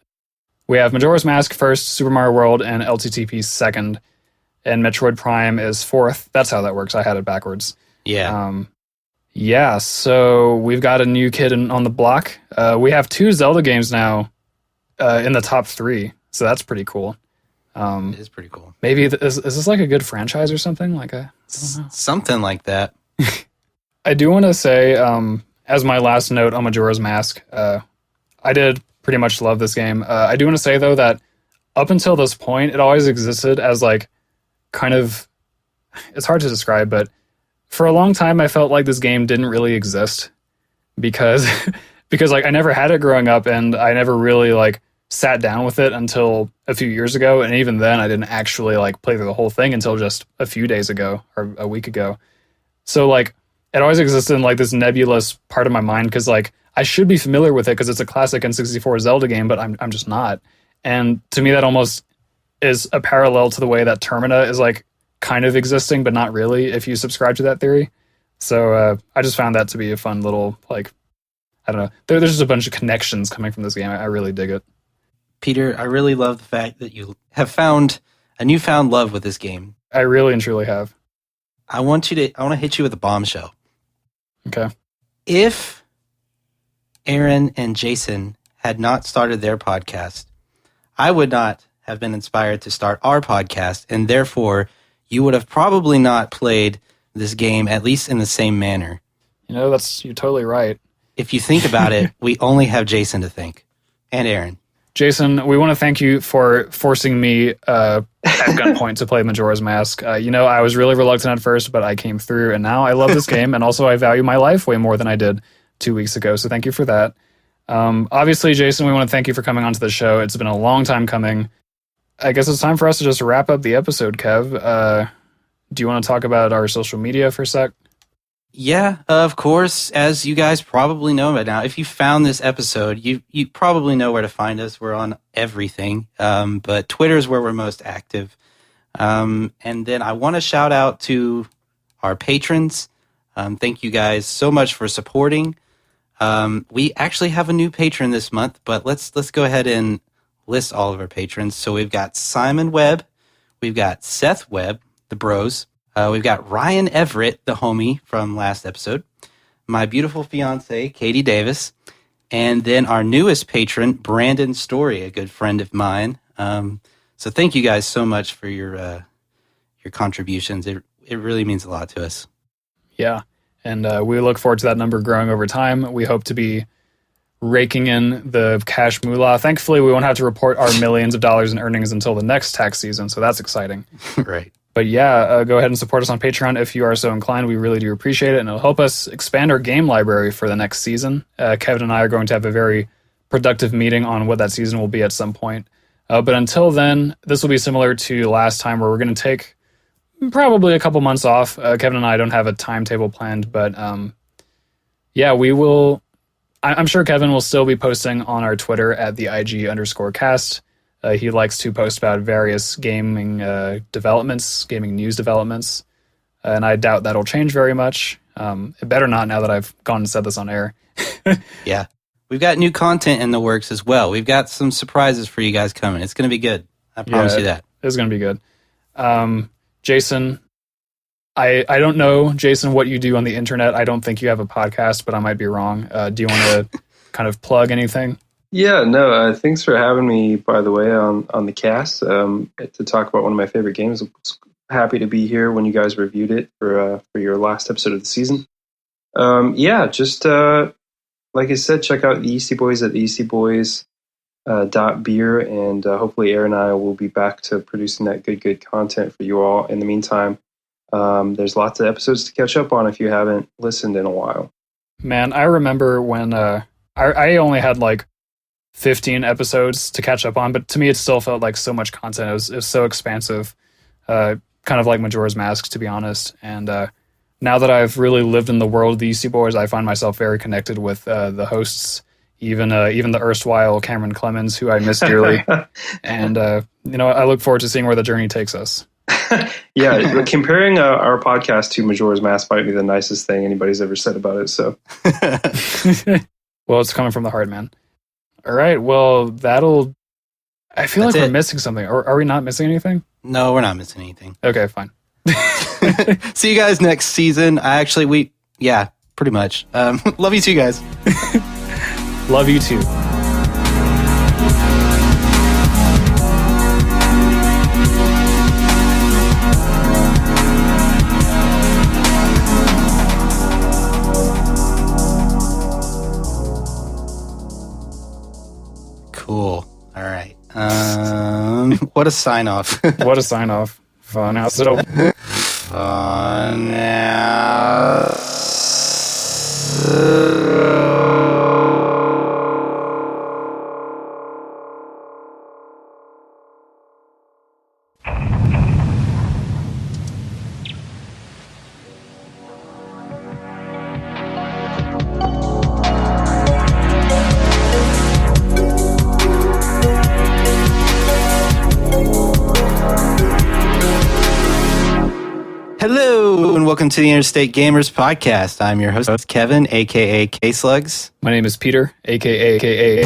We have Majora's Mask first, Super Mario World, and LTTP second. And Metroid Prime is fourth. That's how that works. I had it backwards. Yeah. So we've got a new kid on the block. We have 2 Zelda games now in the top 3. So that's pretty cool. It is pretty cool. Maybe, is this like a good franchise or something? I don't know. Something like that. I do want to say, as my last note on Majora's Mask, I did pretty much love this game. I do want to say, though, that up until this point, it always existed as, kind of... It's hard to describe, but for a long time, I felt like this game didn't really exist. Because I never had it growing up, and I never really, sat down with it until a few years ago. And even then, I didn't actually, play through the whole thing until just a few days ago, or a week ago. So, it always existed in, this nebulous part of my mind, because, I should be familiar with it because it's a classic N64 Zelda game, but I'm just not. And to me, that almost is a parallel to the way that Termina is kind of existing, but not really, if you subscribe to that theory. So I just found that to be a fun little, I don't know. There's just a bunch of connections coming from this game. I really dig it. Peter, I really love the fact that you have found a newfound love with this game. I really and truly have. I want to hit you with a bombshell. Okay. If Aaron and Jason had not started their podcast, I would not have been inspired to start our podcast, and therefore you would have probably not played this game, at least in the same manner. You're totally right. If you think about it, we only have Jason to thank, and Aaron. Jason, we want to thank you for forcing me at gunpoint to play Majora's Mask. I was really reluctant at first, but I came through, and now I love this game, and also I value my life way more than I did 2 weeks ago, so thank you for that. Obviously, Jason, we want to thank you for coming onto the show. It's been a long time coming. I guess it's time for us to just wrap up the episode, Kev. Do you want to talk about our social media for a sec? Yeah, of course. As you guys probably know by now, if you found this episode, you probably know where to find us. We're on everything, but Twitter is where we're most active. And then I want to shout out to our patrons. Thank you guys so much for supporting. We actually have a new patron this month, but let's go ahead and list all of our patrons. So we've got Simon Webb, we've got Seth Webb, the bros. We've got Ryan Everett, the homie from last episode, my beautiful fiance, Katie Davis, and then our newest patron, Brandon Story, a good friend of mine. So thank you guys so much for your contributions. It really means a lot to us. Yeah, and we look forward to that number growing over time. We hope to be raking in the cash moolah. Thankfully, we won't have to report our millions of dollars in earnings until the next tax season, so that's exciting. Right. But yeah, go ahead and support us on Patreon if you are so inclined. We really do appreciate it, and it'll help us expand our game library for the next season. Kevin and I are going to have a very productive meeting on what that season will be at some point. But until then, this will be similar to last time where we're going to take probably a couple months off. Kevin and I don't have a timetable planned, but yeah, we will. I'm sure Kevin will still be posting on our Twitter at the IG_cast. He likes to post about various gaming developments, gaming news developments, and I doubt that'll change very much. It better not now that I've gone and said this on air. Yeah. We've got new content in the works as well. We've got some surprises for you guys coming. It's going to be good. I promise you that. It's going to be good. Jason, I don't know, Jason, what you do on the internet. I don't think you have a podcast, but I might be wrong. Do you want to kind of plug anything? Yeah, no, thanks for having me, by the way, on the cast to talk about one of my favorite games. I was happy to be here when you guys reviewed it for your last episode of the season. Yeah, just like I said, check out the Yeasty Boys at yeastyboys.beer, and hopefully Aaron and I will be back to producing that good content for you all. In the meantime, there's lots of episodes to catch up on if you haven't listened in a while. Man, I remember when I only had like 15 episodes to catch up on, but to me it still felt like so much content. It was so expansive, kind of like Majora's Mask, to be honest. And now that I've really lived in the world of the Yeasty Boys, I find myself very connected with the hosts, even the erstwhile Cameron Clemens, who I miss dearly. And I look forward to seeing where the journey takes us. Yeah, comparing our podcast to Majora's Mask might be the nicest thing anybody's ever said about it. So, well, it's coming from the heart, man. All right, well, I feel like we're missing something. Are we not missing anything? No, we're not missing anything. Okay, fine. See you guys next season. Pretty much. Love you too, guys. Love you too. Cool. All right. What a sign off. What a sign off. Fun house. Fun house. Hello, and welcome to the Interstate Gamers Podcast. I'm your host, Kevin, a.k.a. K-Slugs. My name is Peter, a.k.a.